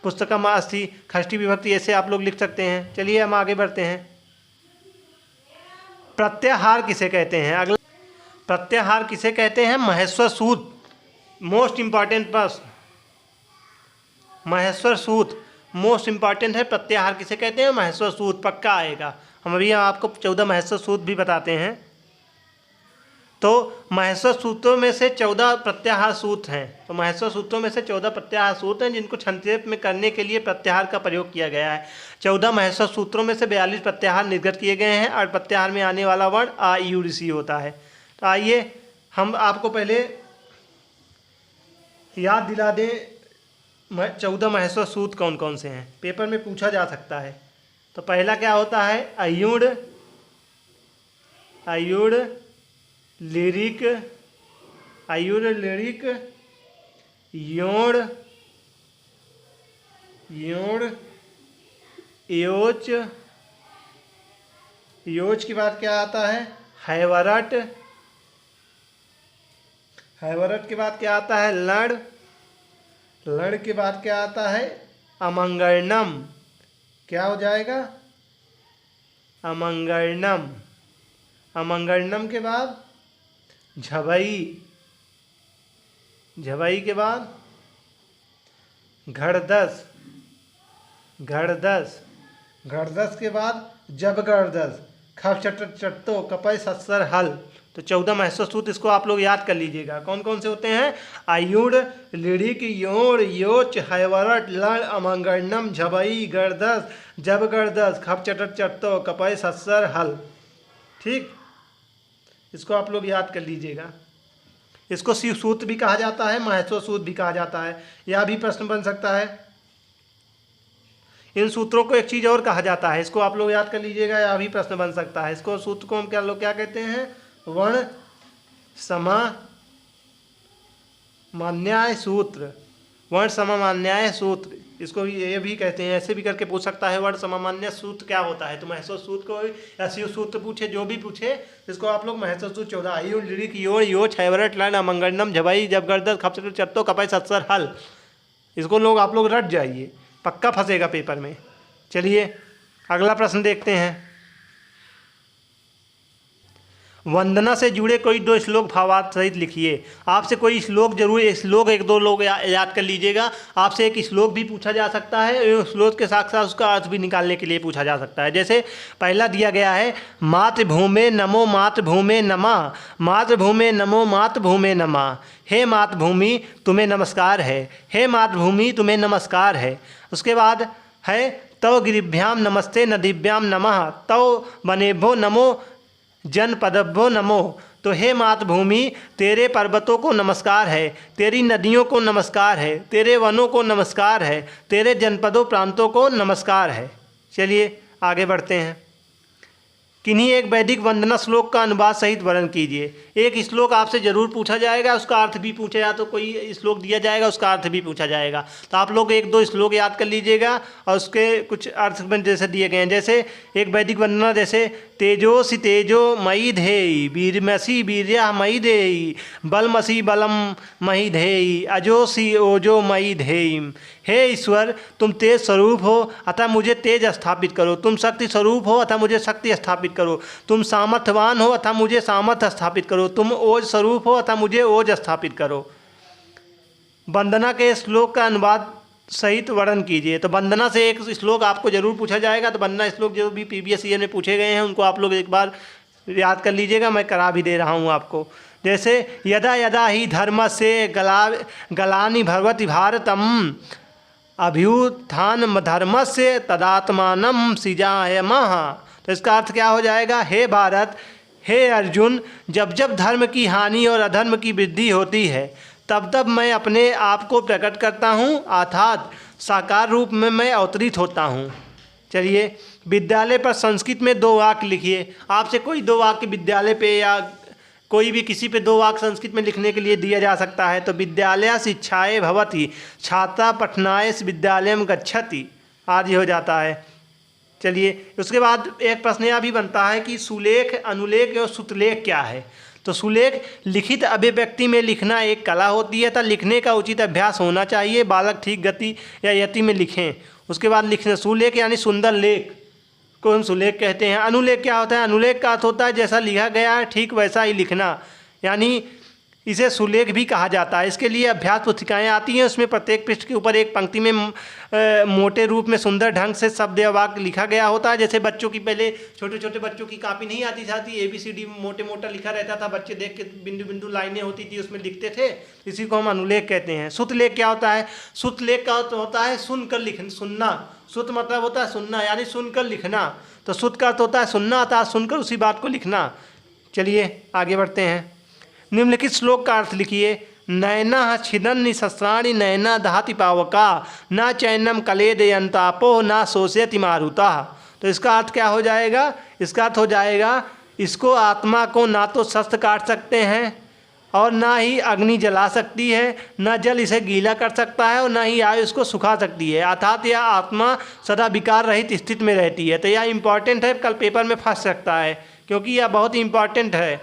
पुस्तकम अस्ति, खष्टी विभक्ति ऐसे आप लोग लिख सकते हैं। चलिए हम आगे बढ़ते हैं। प्रत्याहार किसे कहते हैं? अगला प्रत्याहार किसे कहते हैं? महेश्वर सूत, मोस्ट इंपॉर्टेंट प्रश्न, महेश्वर सूत मोस्ट इंपॉर्टेंट है। प्रत्याहार किसे कहते हैं? महेश्वर सूत, पक्का आएगा। हम अभी आपको 14 महेश्वर सूत भी बताते हैं। तो महेश्वर सूत्रों में से 14 प्रत्याहार सूत्र हैं। तो महेश्वर सूत्रों में से 14 प्रत्याहार सूत्र हैं जिनको संक्षेप में करने के लिए प्रत्याहार का प्रयोग किया गया है। 14 महेश्वर सूत्रों में से 42 प्रत्याहार निर्गत किए गए हैं और प्रत्याहार में आने वाला वर्ण आ यू ऋषि होता है। तो आइए हम आपको पहले याद दिला दें 14 महेश्वर सूत्र कौन कौन से हैं, पेपर में पूछा जा सकता है। तो पहला क्या होता है? अयुण, अयुण लिरिक, अयुण लिरिक, योण, योण योच, योच के बाद क्या आता है? हैवरट, हैवरट के बाद क्या आता है? लड़, लड़ के बाद क्या आता है? अमंगलनम, क्या हो जाएगा? अमंगलनम, अमंगलनम के बाद झबई, झबई के बाद घड़दस, घड़दस, घड़दस के बाद जबगरदस, खप चट चट्टो कपय सत्सर हल। तो 14 महेश्वर सूत्र इसको आप लोग याद कर लीजिएगा। कौन कौन से होते हैं? आयुड़, लिड़िक, योड़, योच, हैवरट, लड़, अमंगलनम, झबई, गर्दस, जबगरदस, खप चटट चट्टो कपय सत्सर हल। ठीक, इसको आप लोग याद कर लीजिएगा। इसको शिव सूत्र भी कहा जाता है, महेश्वर सूत्र भी कहा जाता है। यह भी प्रश्न बन सकता है। इन सूत्रों को एक चीज़ और कहा जाता है, इसको आप लोग याद कर लीजिएगा, यह भी प्रश्न बन सकता है। इसको सूत्र को हम क्या लोग क्या कहते हैं? वर्ण समान्याय सूत्र, वर्ण समान्याय सूत्र, इसको ये भी कहते हैं। ऐसे भी करके पूछ सकता है वर्ण समान्याय सूत्र क्या होता है। तो महेश्वर सूत्र को या शिव सूत्र पूछे, जो भी पूछे, इसको आप लोग महेश्वर सूत्र 14 आयु लिरिक योड़ योच हैवरट लड़ अमंगलनम झबई जबगरदस खप चट्टो कपय सत्सर हल। इसको लोग आप लोग रट जाइए, पक्का फंसेगा पेपर में। चलिए अगला प्रश्न देखते हैं। वंदना से जुड़े कोई 2 श्लोक भावार्थ सहित लिखिए। आपसे कोई श्लोक जरूर, श्लोक 1-2 लोग याद कर लीजिएगा। आपसे एक श्लोक भी पूछा जा सकता है, श्लोक के साथ साथ उसका अर्थ भी निकालने के लिए पूछा जा सकता है। जैसे पहला दिया गया है, मातृभूमे नमो मातृभूमे नमः, मातृभूमे नमो मातृभूमे नमः। हे मातृभूमि तुम्हें नमस्कार है, हे मातृभूमि तुम्हें नमस्कार है। उसके बाद है तव गिरिभ्याम नमस्ते नदीभ्याम नमः, तव वनेभ्यो नमो जनपदभ्यो नमो। तो हे मातृभूमि तेरे पर्वतों को नमस्कार है, तेरी नदियों को नमस्कार है, तेरे वनों को नमस्कार है, तेरे जनपदों प्रांतों को नमस्कार है। चलिए आगे बढ़ते हैं। किन्हीं एक वैदिक वंदना श्लोक का अनुवाद सहित वर्णन कीजिए। एक श्लोक आपसे जरूर पूछा जाएगा, उसका अर्थ भी पूछा जाए तो कोई श्लोक दिया जाएगा, उसका अर्थ भी पूछा जाएगा। तो आप लोग एक दो श्लोक याद कर लीजिएगा और उसके कुछ अर्थ में जैसे दिए गए हैं। जैसे एक वैदिक वंदना, जैसे तेजोसि तेजो मयि धेयि, वीरमसि वीर्यः मयि धेयि, बलमसि बलम मयि धेयि, अजोसि ओजो मयि धेयि। हे ईश्वर, तुम तेज स्वरूप हो अतः मुझे तेज स्थापित करो। तुम शक्ति स्वरूप हो अतः मुझे शक्ति स्थापित करो। तुम सामर्थ्यवान हो अतः मुझे सामर्थ्य स्थापित करो। तुम ओज स्वरूप हो अतः मुझे ओज स्थापित करो। वंदना के श्लोक का अनुवाद सहित वर्णन कीजिए। तो वंदना से एक श्लोक आपको जरूर पूछा जाएगा। तो वंदना श्लोक जो भी प्रीवियस ईयर में पूछे गए हैं उनको आप लोग एक बार याद कर लीजिएगा, मैं करा भी दे रहा हूँ आपको। जैसे यदा यदा ही धर्म से गलानि भगवति भारतम अभ्युत्थान धर्म से तदात्मानम सृजायमः। तो इसका अर्थ क्या हो जाएगा? हे भारत, हे अर्जुन, जब जब धर्म की हानि और अधर्म की वृद्धि होती है तब तब मैं अपने आप को प्रकट करता हूँ, अर्थात साकार रूप में मैं अवतरित होता हूँ। चलिए, विद्यालय पर संस्कृत में 2 वाक्य लिखिए। आपसे कोई 2 वाक्य विद्यालय पे या कोई भी किसी पे 2 वाक्य संस्कृत में लिखने के लिए दिया जा सकता है। तो विद्यालय शिक्षाए भवति, छात्रा पठनाय विद्यालयम गच्छति, आदि हो जाता है। चलिए, उसके बाद एक प्रश्न यह भी बनता है कि सुलेख, अनुलेख और सुतलेख क्या है। तो सुलेख लिखित अभिव्यक्ति में लिखना एक कला होती है, तो लिखने का उचित अभ्यास होना चाहिए। बालक ठीक गति या यति में लिखें। उसके बाद लिखना सुलेख यानी सुंदर लेख को हम सुलेख कहते हैं। अनुलेख क्या होता है? अनुलेख का अर्थ होता है जैसा लिखा गया है ठीक वैसा ही लिखना, यानी इसे सुलेख भी कहा जाता है। इसके लिए अभ्यास पुस्तिकाएँ आती हैं, उसमें प्रत्येक पृष्ठ के ऊपर एक पंक्ति में मोटे रूप में सुंदर ढंग से शब्द या वाक्य लिखा गया होता है। जैसे बच्चों की, पहले छोटे छोटे बच्चों की कॉपी नहीं आती थी, ABCD मोटे मोटा लिखा रहता था, बच्चे देख के बिंदु बिंदु लाइनें होती थी उसमें लिखते थे, इसी को हम अनुलेख कहते हैं। सुतलेख क्या होता है? सुतलेख का अर्थ होता है सुनकर लिखना, सुनना। सुत मतलब होता है सुनना, यानी सुनकर लिखना। तो सुत का अर्थ होता है सुनना, अर्थात सुनकर उसी बात को लिखना। चलिए आगे बढ़ते हैं। निम्नलिखित श्लोक का अर्थ लिखिए। नयना छिदन्नि शस्त्राणि नयना दहति पावका, न चैनम कलेदयंतापो न शोषयति मारुता। तो इसका अर्थ क्या हो जाएगा? इसका अर्थ हो जाएगा, इसको आत्मा को ना तो शस्त्र काट सकते हैं और ना ही अग्नि जला सकती है, न जल इसे गीला कर सकता है और न ही आयु इसको सुखा सकती है। अर्थात यह आत्मा सदा विकार रहित स्थिति में रहती है। तो यह इम्पॉर्टेंट है, कल पेपर में फंस सकता है क्योंकि यह बहुत ही इम्पॉर्टेंट है,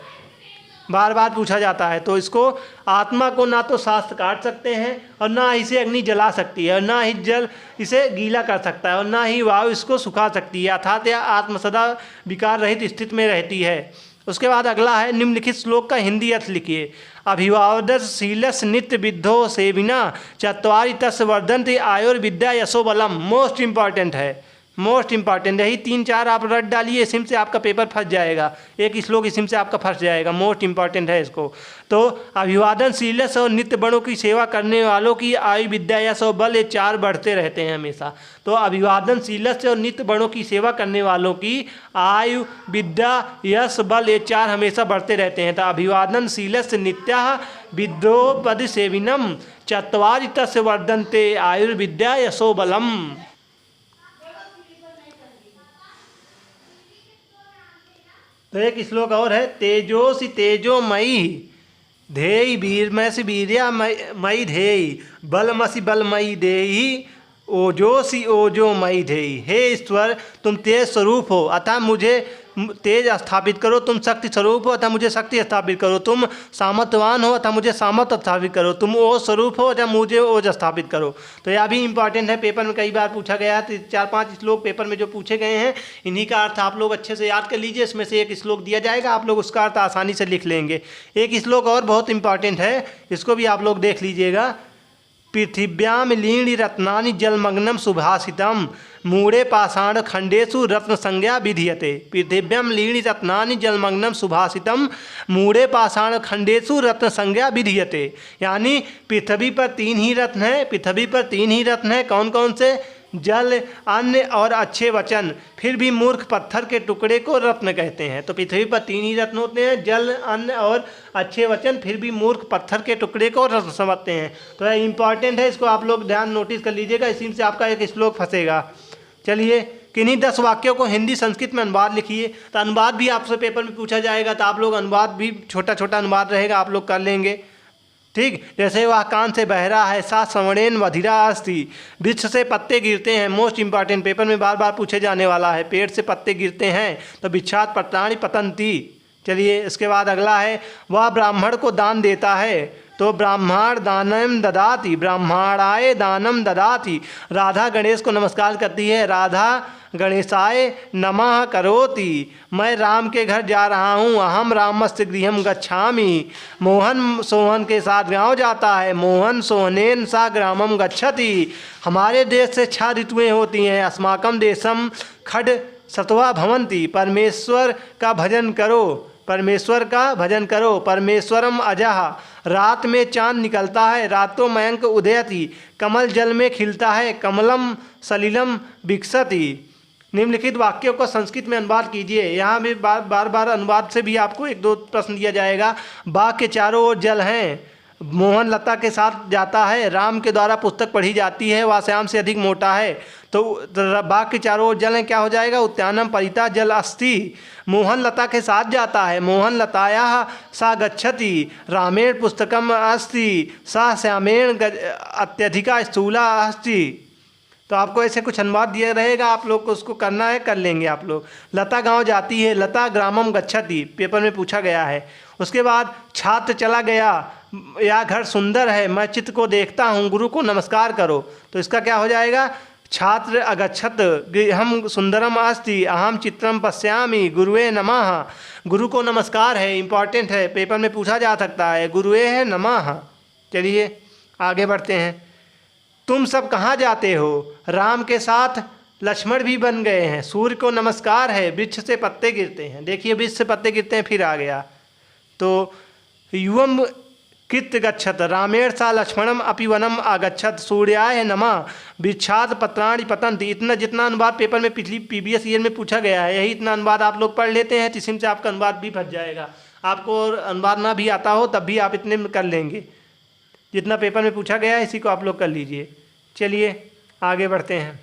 बार बार पूछा जाता है। तो इसको आत्मा को ना तो शास्त्र काट सकते हैं और ना इसे अग्नि जला सकती है और ना ही जल इसे गीला कर सकता है और ना ही वायु इसको सुखा सकती है। अर्थात यह आत्मा सदा विकार रहित स्थिति में रहती है। उसके बाद अगला है, निम्नलिखित श्लोक का हिंदी अर्थ लिखिए। अभिवादनशीलस नित्य विद्धो सेविना चत्वारि तस् वर्धन्ते आयुर्विद्या यशो बलम। मोस्ट इंपॉर्टेंट है, मोस्ट इंपॉर्टेंट। यही 3-4 आप रट डालिए, इसी से आपका पेपर फंस जाएगा। एक श्लोक इसी से आपका फंस जाएगा, मोस्ट इंपॉर्टेंट है इसको। तो अभिवादनशीलस और नित्य बड़ों की सेवा करने वालों की आयु विद्या यश और बल, ये 4 बढ़ते रहते हैं हमेशा। तो अभिवादनशीलस और नित्य बड़ों की सेवा करने वालों की आयु विद्या यश बल, ये 4 हमेशा बढ़ते रहते हैं। तो अभिवादनशीलस नित्या विद्योपदि सेविनम चत्वारि तस्य वर्धन्ते आयुर्विद्या यशो बलम। तो एक श्लोक और है, तेजोसि तेजोमयि धेयि वीरमसि वीर्या मयि धेयि, बलमसि बलमयि देहि, ओजोसि ओजो मयि धेयि। हे ईश्वर, तुम तेज स्वरूप हो अतः मुझे तेज स्थापित करो। तुम शक्ति स्वरूप हो अतः मुझे शक्ति स्थापित करो। तुम सामर्थ्यवान हो अतः मुझे सामर्थ्य स्थापित करो। तुम ओज स्वरूप हो अतः मुझे ओज स्थापित करो। तो यह भी इंपॉर्टेंट है, पेपर में कई बार पूछा गया है। तो 4-5 श्लोक पेपर में जो पूछे गए हैं, इन्हीं का अर्थ आप लोग अच्छे से याद कर लीजिए। इसमें से एक श्लोक दिया जाएगा, आप लोग उसका अर्थ आसानी से लिख लेंगे। एक श्लोक और बहुत इंपॉर्टेंट है, इसको भी आप लोग देख लीजिएगा। पृथिव्याम लीणी रत्नानि जलमग्नम सुभाषितम मूढ़े पाषाण खंडेषु रत्न संज्ञा विधीयते। पृथिव्याम लीणी रत्नानि जलमग्नम सुभाषितम मूढ़े पाषाण खंडेषु रत्न संज्ञा विधीयते। यानी पृथ्वी पर 3 ही रत्न हैं, पृथ्वी पर 3 ही रत्न हैं। कौन कौन से? जल, अन्न और अच्छे वचन। फिर भी मूर्ख पत्थर के टुकड़े को रत्न कहते हैं। तो पृथ्वी पर 3 ही रत्न होते हैं, जल, अन्न और अच्छे वचन। फिर भी मूर्ख पत्थर के टुकड़े को रत्न समझते हैं। तो यह इंपॉर्टेंट है, इसको आप लोग ध्यान नोटिस कर लीजिएगा, इसी से आपका एक श्लोक फंसेगा। चलिए किन्हीं 10 वाक्यों को हिंदी संस्कृत में अनुवाद लिखिए। तो अनुवाद भी आपसे पेपर में पूछा जाएगा, तो आप लोग अनुवाद भी छोटा छोटा अनुवाद रहेगा, आप लोग कर लेंगे। ठीक, जैसे वह कान से बहरा है, सा श्रवणेन बधिरा अस्ति, वृक्ष से पत्ते गिरते हैं, मोस्ट इंपॉर्टेंट पेपर में बार बार पूछे जाने वाला है, पेड़ से पत्ते गिरते हैं, तो वृक्षात पत्राणि पतंती। चलिए इसके बाद अगला है, वह ब्राह्मण को दान देता है, तो ब्राह्मण दानम ददाति, ब्राह्मणाय दानम ददाति। राधा गणेश को नमस्कार करती है, राधा गणेशाय नमः करोति। मैं राम के घर जा रहा हूँ, अहम रामस्य गृहम गच्छामि। मोहन सोहन के साथ गाँव जाता है, मोहन सोहनेन सा ग्रामम गच्छति। हमारे देश से 6 ऋतुएँ होती हैं, अस्माकम देशम खड सत्वा भवंती। परमेश्वर का भजन करो, परमेश्वर का भजन करो। परमेश्वरम अजह, रात में चांद निकलता है, रातों मयंक उदयति। कमल जल में खिलता है, कमलम सलिलम विकसति। निम्नलिखित वाक्यों को संस्कृत में अनुवाद कीजिए। यहाँ भी बार बार अनुवाद से भी आपको 1-2 प्रश्न दिया जाएगा। बाग के चारों ओर जल हैं, मोहन लता के साथ जाता है, राम के द्वारा पुस्तक पढ़ी जाती है, वह श्याम से अधिक मोटा है। तो बाग के चारों ओर जल हैं, क्या हो जाएगा? उद्यानम परिता जल अस्ति। मोहन लता के साथ जाता है, मोहन लताया सा गच्छति। रामेण पुस्तकम अस्ति, सा श्यामेण अत्यधिका स्थूला अस्ति। तो आपको ऐसे कुछ अनुवाद दिया रहेगा, आप लोग को उसको करना है, कर लेंगे आप लोग। लता गांव जाती है, लता ग्रामम गच्छति, पेपर में पूछा गया है। उसके बाद छात्र चला गया, या घर सुंदर है, मैं चित्र को देखता हूँ, गुरु को नमस्कार करो। तो इसका क्या हो जाएगा? छात्र अगच्छत गृहम सुंदरम अस्ति, अहम चित्रम पश्यामि, गुरुवे नमः। गुरु को नमस्कार है, इंपॉर्टेंट है, पेपर में पूछा जा सकता है, गुरुवे है नमः। चलिए आगे बढ़ते हैं। तुम सब कहाँ जाते हो? राम के साथ लक्ष्मण भी बन गए हैं। सूर्य को नमस्कार है, वृक्ष से पत्ते गिरते हैं। देखिए वृक्ष से पत्ते गिरते हैं, फिर आ गया। तो युवम कृत गच्छत, रामेण सा लक्ष्मणम अपि वनम आगच्छत, सूर्याय नमः, वृक्षात पत्राणि पतंति। इतना जितना अनुवाद पेपर में पिछली प्रीवियस ईयर में पूछा गया है, यही इतना अनुवाद आप लोग पढ़ लेते हैं, तो इसी से आपका अनुवाद भी फंस जाएगा। आपको अनुवाद ना भी आता हो तब भी आप इतने में कर लेंगे। जितना पेपर में पूछा गया है इसी को आप लोग कर लीजिए। चलिए आगे बढ़ते हैं।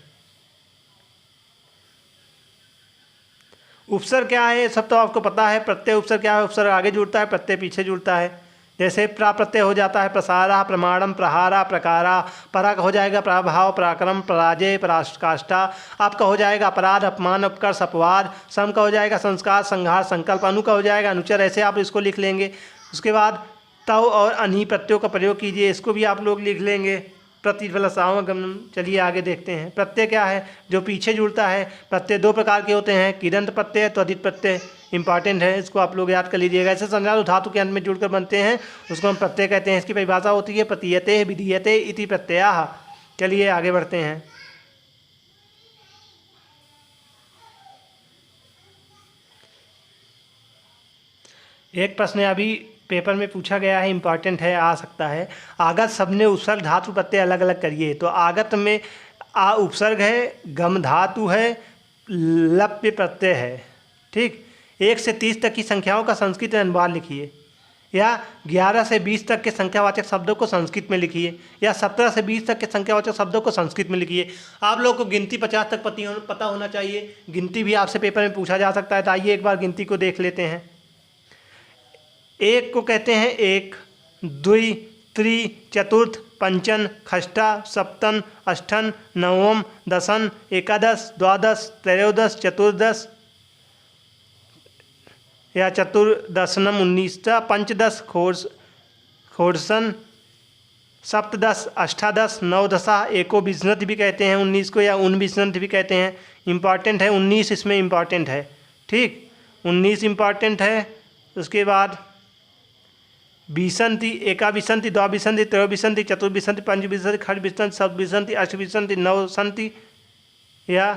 उपसर्ग क्या है सब तो आपको पता है। प्रत्यय उपसर्ग क्या है? उपसर्ग आगे जुड़ता है, प्रत्यय पीछे जुड़ता है। जैसे प्रा प्रत्यय हो जाता है प्रसारा, प्रमाणम, प्रहारा, प्रकारा। परा का हो जाएगा प्रभाव, पराक्रम, पराजय, पराकाष्ठा। आपका हो जाएगा अपराध, अपमान, उपकर्ष, अपवाद। सम का हो जाएगा संस्कार, संहार, संकल्प। अनु का हो जाएगा अनुचर। ऐसे आप इसको लिख लेंगे। उसके बाद तव और अनी प्रत्ययों का प्रयोग कीजिए, इसको भी आप लोग लिख लेंगे। प्रतिफल सावगमनम। चलिए आगे देखते हैं। प्रत्यय क्या है? जो पीछे जुड़ता है। प्रत्यय 2 प्रकार के होते हैं, किदंत प्रत्यय, त्वधित प्रत्यय। इंपॉर्टेंट है, इसको आप लोग याद कर लीजिएगा। ऐसे संज्ञा धातु के अंत में जुड़कर बनते हैं, उसको हम प्रत्यय कहते हैं। इसकी परिभाषा होती है प्रतीयते विधीयते इति प्रत्ययाः। चलिए आगे बढ़ते हैं। एक प्रश्न अभी पेपर में पूछा गया है, इंपॉर्टेंट है, आ सकता है। आगत शब्द में उपसर्ग धातु प्रत्यय अलग अलग करिए। तो आगत में आ उपसर्ग है, गम धातु है, लप्य प्रत्यय है। ठीक, 1 से 30 तक की संख्याओं का संस्कृत में अनुवाद लिखिए, या 11 से 20 तक के संख्यावाचक शब्दों को संस्कृत में लिखिए, या 17 से 20 तक के संख्यावाचक शब्दों को संस्कृत में लिखिए। आप लोग को गिनती 50 तक पता होना चाहिए। गिनती भी आपसे पेपर में पूछा जा सकता है। तो आइए एक बार गिनती को देख लेते हैं। 1 को कहते हैं 1, 2, 3, चतुर्थ, पंचन, षष्ठा, सप्तम, अष्टम, नवम, दशम, एकादश, द्वादश, त्रयोदश, चतुर्दश या चतुर्दशनम 19, पंचदश, षोडशम, सप्तदश, अष्टादश, नवदशा, एको विंशति भी कहते हैं 19 को, या 19 भी कहते हैं। इम्पॉर्टेंट है 19, इसमें इम्पॉर्टेंट है। ठीक, 19 इम्पॉर्टेंट है। उसके बाद विंशति, एकाविंशति, द्वाविंशति, त्रयोविंशति, चतुर्विंशति, पंचविंशति, षड्विंशति, सप्तविंशति, अष्टविंशति, नवविंशति या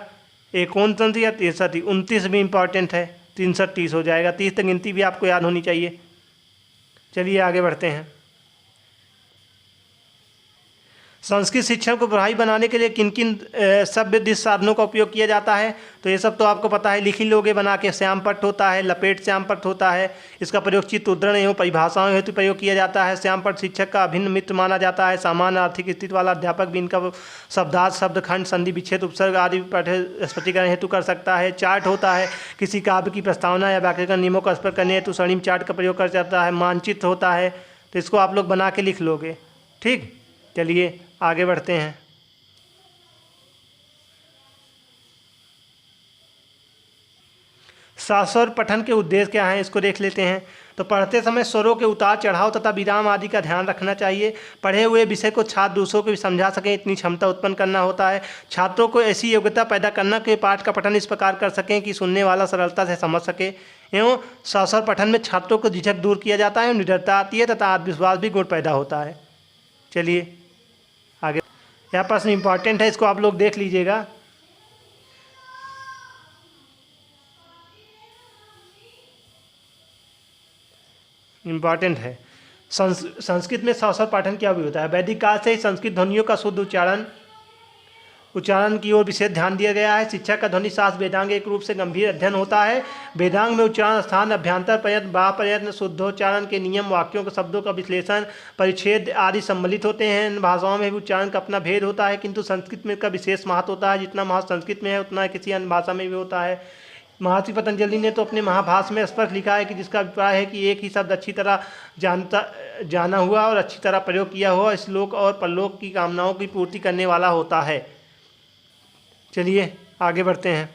एकोनविंशति या 63। 29 भी इम्पॉर्टेंट है। 63 30 हो जाएगा। 30 तक गिनती भी आपको याद होनी चाहिए। चलिए आगे बढ़ते हैं। संस्कृत शिक्षण को प्रभावी बनाने के लिए किन किन सभ्य दिश साधनों का उपयोग किया जाता है? तो ये सब तो आपको पता है, लिखी लोगे बना के श्यामपट्ट होता है, लपेट श्यामपट्ट होता है। इसका प्रयोग चित्त उद्धरण एवं परिभाषाओं हेतु प्रयोग किया जाता है। श्यामपट्ट शिक्षक का अभिन्न मित्र माना जाता है। सामान्य आर्थिक स्थिति वाला अध्यापक भी इनका शब्दार्थ, शब्दखंड, संधि विच्छेद, उपसर्ग आदि स्पष्टीकरण हेतु कर सकता है। चार्ट होता है, किसी काव्य की प्रस्तावना या व्याकरण नियमों का स्पष्ट करने हेतु स्वर्णिम चार्ट का प्रयोग कर जाता है। मानचित्र होता है, तो इसको आप लोग बना के लिख लोगे। ठीक, चलिए आगे बढ़ते हैं। सास्वर पठन के उद्देश्य क्या हैं, इसको देख लेते हैं। तो पढ़ते समय स्वरों के उतार चढ़ाव तथा विराम आदि का ध्यान रखना चाहिए। पढ़े हुए विषय को छात्र दूसरों को भी समझा सकें, इतनी क्षमता उत्पन्न करना होता है। छात्रों को ऐसी योग्यता पैदा करना कि पाठ का पठन इस प्रकार कर सकें कि सुनने वाला सरलता से समझ सके। एवं सास्वर पठन में छात्रों को झिझक दूर किया जाता है, निडरता आती है तथा आत्मविश्वास भी गुण पैदा होता है। चलिए आगे, यहाँ प्रश्न इंपॉर्टेंट है, इसको आप लोग देख लीजिएगा। इम्पॉर्टेंट है। संस्कृत में सास्वर पाठन क्या भी होता है? वैदिक काल से ही संस्कृत ध्वनियों का शुद्ध उच्चारण की ओर विशेष ध्यान दिया गया है। शिक्षा का ध्वनि शास्त्र वेदांग एक रूप से गंभीर अध्ययन होता है। वेदांग में उच्चारण स्थान, अभ्यंतर प्रयत्न, बाह्य प्रयत्न, शुद्धोच्चारण के नियम, वाक्यों के शब्दों का विश्लेषण, परिच्छेद आदि सम्मिलित होते हैं। इन भाषाओं में भी उच्चारण का अपना भेद होता है, किंतु संस्कृत में इसका विशेष महत्व होता है। जितना महत्व संस्कृत में है उतना किसी अन्य भाषा में भी होता है। महर्षि पतंजलि ने तो अपने महाभाष्य में स्पष्ट लिखा है कि जिसका अभिप्राय है कि एक ही शब्द अच्छी तरह जाना हुआ और अच्छी तरह प्रयोग किया हुआ इस लोक और परलोक की कामनाओं की पूर्ति करने वाला होता है। चलिए आगे बढ़ते हैं,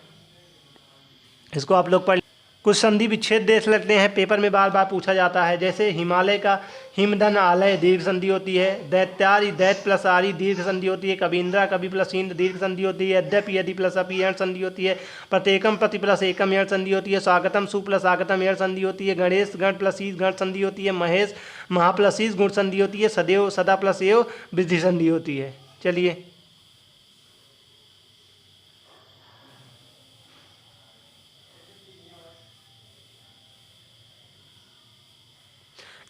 इसको आप लोग पढ़। कुछ संधि विच्छेद देख लेते हैं, पेपर में बार बार पूछा जाता है। जैसे हिमालय का हिमधन आलय दीर्घ संधि होती है। दैत्यारी दैत प्लस आरी दीर्घ संधि होती है। कभी इंद्रा कभी प्लस इंद्र दीर्घ संधि होती है। यद्यपि यदि प्लस अपि यण संधि होती है। प्रत्येकम प्रति प्लस एकम यण संधि होती है। स्वागतम सु प्लस आगतम यण संधि होती है। गणेश गण प्लस ईश गण संधि होती है। महेश महा प्लस ईश गुण संधि होती है। सदैव सदा प्लस एव वृद्धि संधि होती है। चलिए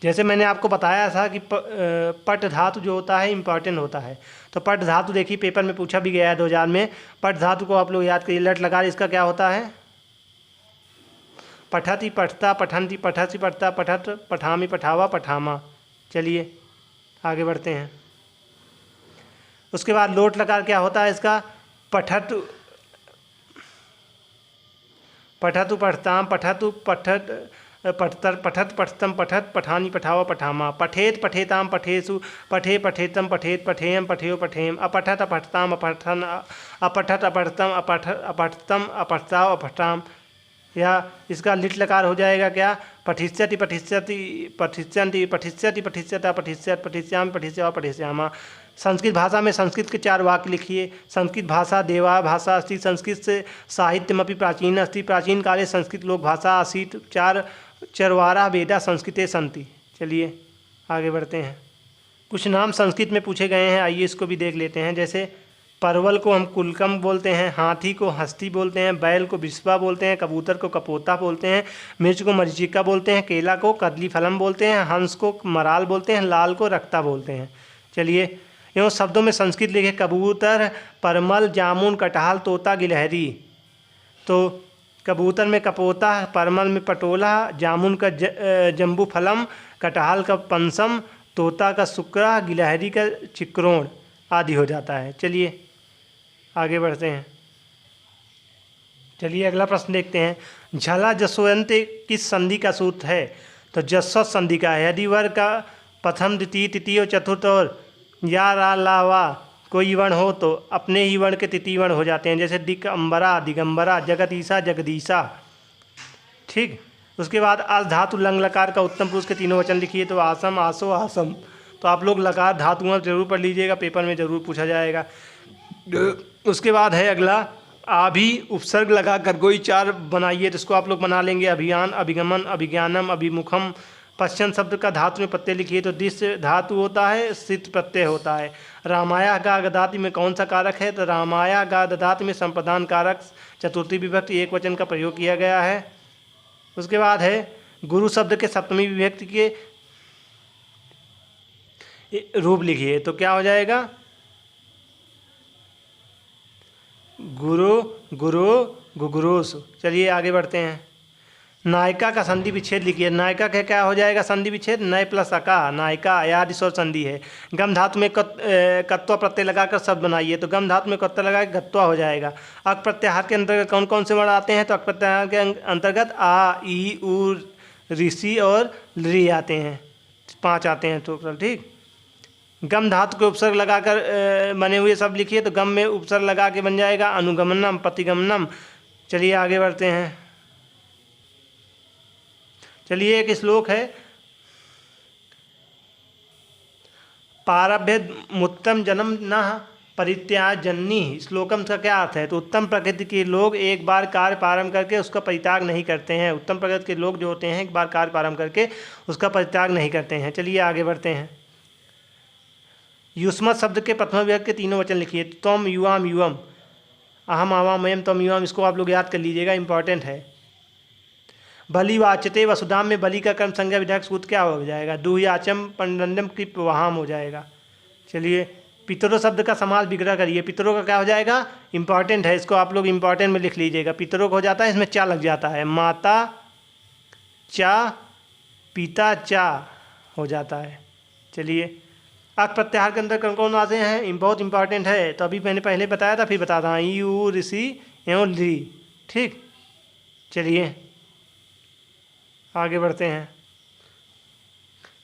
जैसे मैंने आपको बताया था कि पट धातु जो होता है इम्पॉर्टेंट होता है। तो पट धातु देखिए पेपर में पूछा भी गया है 2000 में। पट धातु को आप लोग याद करिए, लट लगा, इसका क्या होता है? पठति पठता पठंती पठसी पठता पठत पठामी पठावा पठामा। चलिए आगे बढ़ते हैं। उसके बाद लोट लकार क्या होता है इसका? पठतु पठतु पठताम पठतु पठत पठतर पठत पठतम पठत पठानी पठावा पठामा। पठेत पठेताम पठेसु पठे पठेतम पठेत पठेयम पठेयो पठेम। अपठत अपठताम अपठन अपठत अपठतम अपठतम अपठताव अपठताम। या इसका लिट लकार हो जाएगा क्या? पठिष्यति पठिष्यति पठिष्यन्ति पठिष्यति पठिष्यता पठिष्यत पठिष्यामि पठिष्यावा पठिष्यामा। संस्कृत भाषा में संस्कृत के 4 वाक्य लिखिए। संस्कृत भाषा देवा भाषा अस्ति, संस्कृत से साहित्यमपि प्राचीन अस्ति, प्राचीन काले संस्कृत लोक भाषा आसीत्, 4 चरवारा वेदा संस्कृते सन्ति। चलिए आगे बढ़ते हैं। कुछ नाम संस्कृत में पूछे गए हैं, आइए इसको भी देख लेते हैं। जैसे परवल को हम कुलकम बोलते हैं, हाथी को हस्ती बोलते हैं, बैल को बिस्वा बोलते हैं, कबूतर को कपोता बोलते हैं, मिर्च को मरीचिका बोलते हैं, केला को कदली फलम बोलते हैं, हंस को मराल बोलते हैं, लाल को रक्ता बोलते हैं। चलिए एवं शब्दों में संस्कृत लिखे। कबूतर, परमल, जामुन, कटहल, तोता, गिलहरी। तो कबूतर में कपोता, परमल में पटोला, जामुन का जम्बू फलम, कटहल का पंसम, तोता का सुक्रा, गिलहरी का चिक्रोण आदि हो जाता है। चलिए आगे बढ़ते हैं। चलिए अगला प्रश्न देखते हैं। झला जसवंत किस संधि का सूत्र है? तो जस्व संधि का है। यदि वर्ग का प्रथम द्वितीय तृतीय और चतुर्थ और या रा ला वा कोई वर्ण हो तो अपने ही वर्ण के तृतीय वर्ण हो जाते हैं। जैसे दिगंबरा दिगंबरा, जगदीशा जगदीशा। ठीक, उसके बाद अस धातु लंग लकार का उत्तम पुरुष के 3 वचन लिखिए। तो आसम आसो आसम। तो आप लोग लकार धातुओं जरूर पढ़ लीजिएगा, पेपर में जरूर पूछा जाएगा। उसके बाद है अगला आभि उपसर्ग लगा कर कोई 4 बनाइए, जिसको आप लोग बना लेंगे। अभियान, अभिगमन, अभिज्ञानम, अभिमुखम। पश्चिम शब्द का धातु में प्रत्यय लिखिए। तो दिस धातु होता है, सित प्रत्यय होता है। रामाया गा ददाति में कौन सा कारक है? तो रामाया गा ददाति में संप्रदान कारक चतुर्थी विभक्ति एक वचन का प्रयोग किया गया है। उसके बाद है गुरु शब्द के सप्तमी विभक्ति के रूप लिखिए। तो क्या हो जाएगा? गुरु, गुरु, गुगुरुस। चलिए आगे बढ़ते हैं। नायिका का संधि विच्छेद लिखिए। नायिका का क्या हो जाएगा संधि विच्छेद? नय प्लस अका, नायिका, याद स्वर संधि है। गम धातु में कत्वा प्रत्यय लगाकर शब्द बनाइए, तो गम धातु में कत्वा लगा के गत्वा हो जाएगा। अक प्रत्याहार के अंतर्गत कौन कौन से वर्ण आते हैं? तो अक प्रत्याहार के अंतर्गत आ, ई, उ, ऋषि और ली आते हैं, 5 आते हैं टोटल। ठीक, गम धातु के उपसर्ग लगाकर बने हुए शब्द लिखिए, तो गम में उपसर्ग लगा के बन जाएगा अनुगमनम, प्रतिगमनम। चलिए आगे बढ़ते हैं। चलिए एक श्लोक है, पारभ्यमुत्तम जन्म न परित्याजन्नी। श्लोकम का क्या अर्थ है? तो उत्तम प्रकृति के लोग एक बार कार्य प्रारंभ करके उसका परित्याग नहीं करते हैं। उत्तम प्रकृति के लोग जो होते हैं एक बार कार्य प्रारंभ करके उसका परित्याग नहीं करते हैं। चलिए आगे बढ़ते हैं। युष्मत शब्द के प्रथम विभक्ति के तीनों वचन लिखिए। त्वम, युवाम, युवम, अहम, आवाम, मयम, त्वम, युवाम। इसको आप लोग याद कर लीजिएगा, इंपॉर्टेंट है। बलि वाच्यते वसुधाम में बलि का कर्म संज्ञा विधायक सूत्र क्या हो जाएगा? दुह्याचम पंडंडम कृप वहाम हो जाएगा। चलिए पितरों शब्द का समास विग्रह करिए। पितरों का क्या हो जाएगा? इंपॉर्टेंट है, इसको आप लोग इंपॉर्टेंट में लिख लीजिएगा। पितरों का हो जाता है, इसमें चा लग जाता है, माता चा, पिता चा हो जाता है। चलिए अक प्रत्याहार के अंदर कौन कौन आते हैं? बहुत इंपॉर्टेंट है, तो अभी मैंने पहले बताया था, फिर बता रहा हूँ। यू, ऋषि एवं ली। ठीक, चलिए आगे बढ़ते हैं।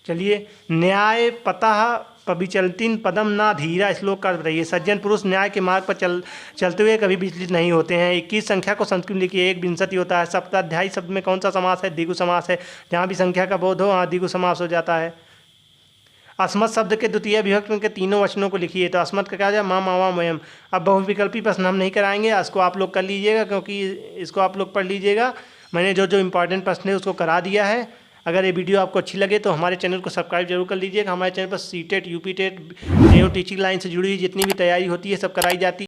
चलिए न्याय पतः पविचलतिन पदम ना धीरा। श्लोक का बताइए। सज्जन पुरुष न्याय के मार्ग पर चलते हुए कभी विचलित नहीं होते हैं। 21 संख्या को संस्कृत में लिखिए। 1 विंशति होता है। सप्ताध्यायी शब्द में कौन सा समास है? द्विगु समास है। जहाँ भी संख्या का बोध हो वहाँ द्विगु समास हो जाता है। अस्मत् शब्द के द्वितीय विभक्ति के तीनों वचनों को लिखिए। तो अस्मत् का क्या हो जाए? माँ, मावा, मयम। अब बहुविकल्पी प्रश्न हम नहीं कराएंगे, इसको आप लोग कर लीजिएगा, क्योंकि इसको आप लोग पढ़ लीजिएगा। मैंने जो जो इंपॉर्टेंट प्रश्न है उसको करा दिया है। अगर ये वीडियो आपको अच्छी लगे तो हमारे चैनल को सब्सक्राइब जरूर कर लीजिएगा। हमारे चैनल पर C TET, UP TET, teaching line से जुड़ी हुई जितनी भी तैयारी होती है सब कराई जाती है।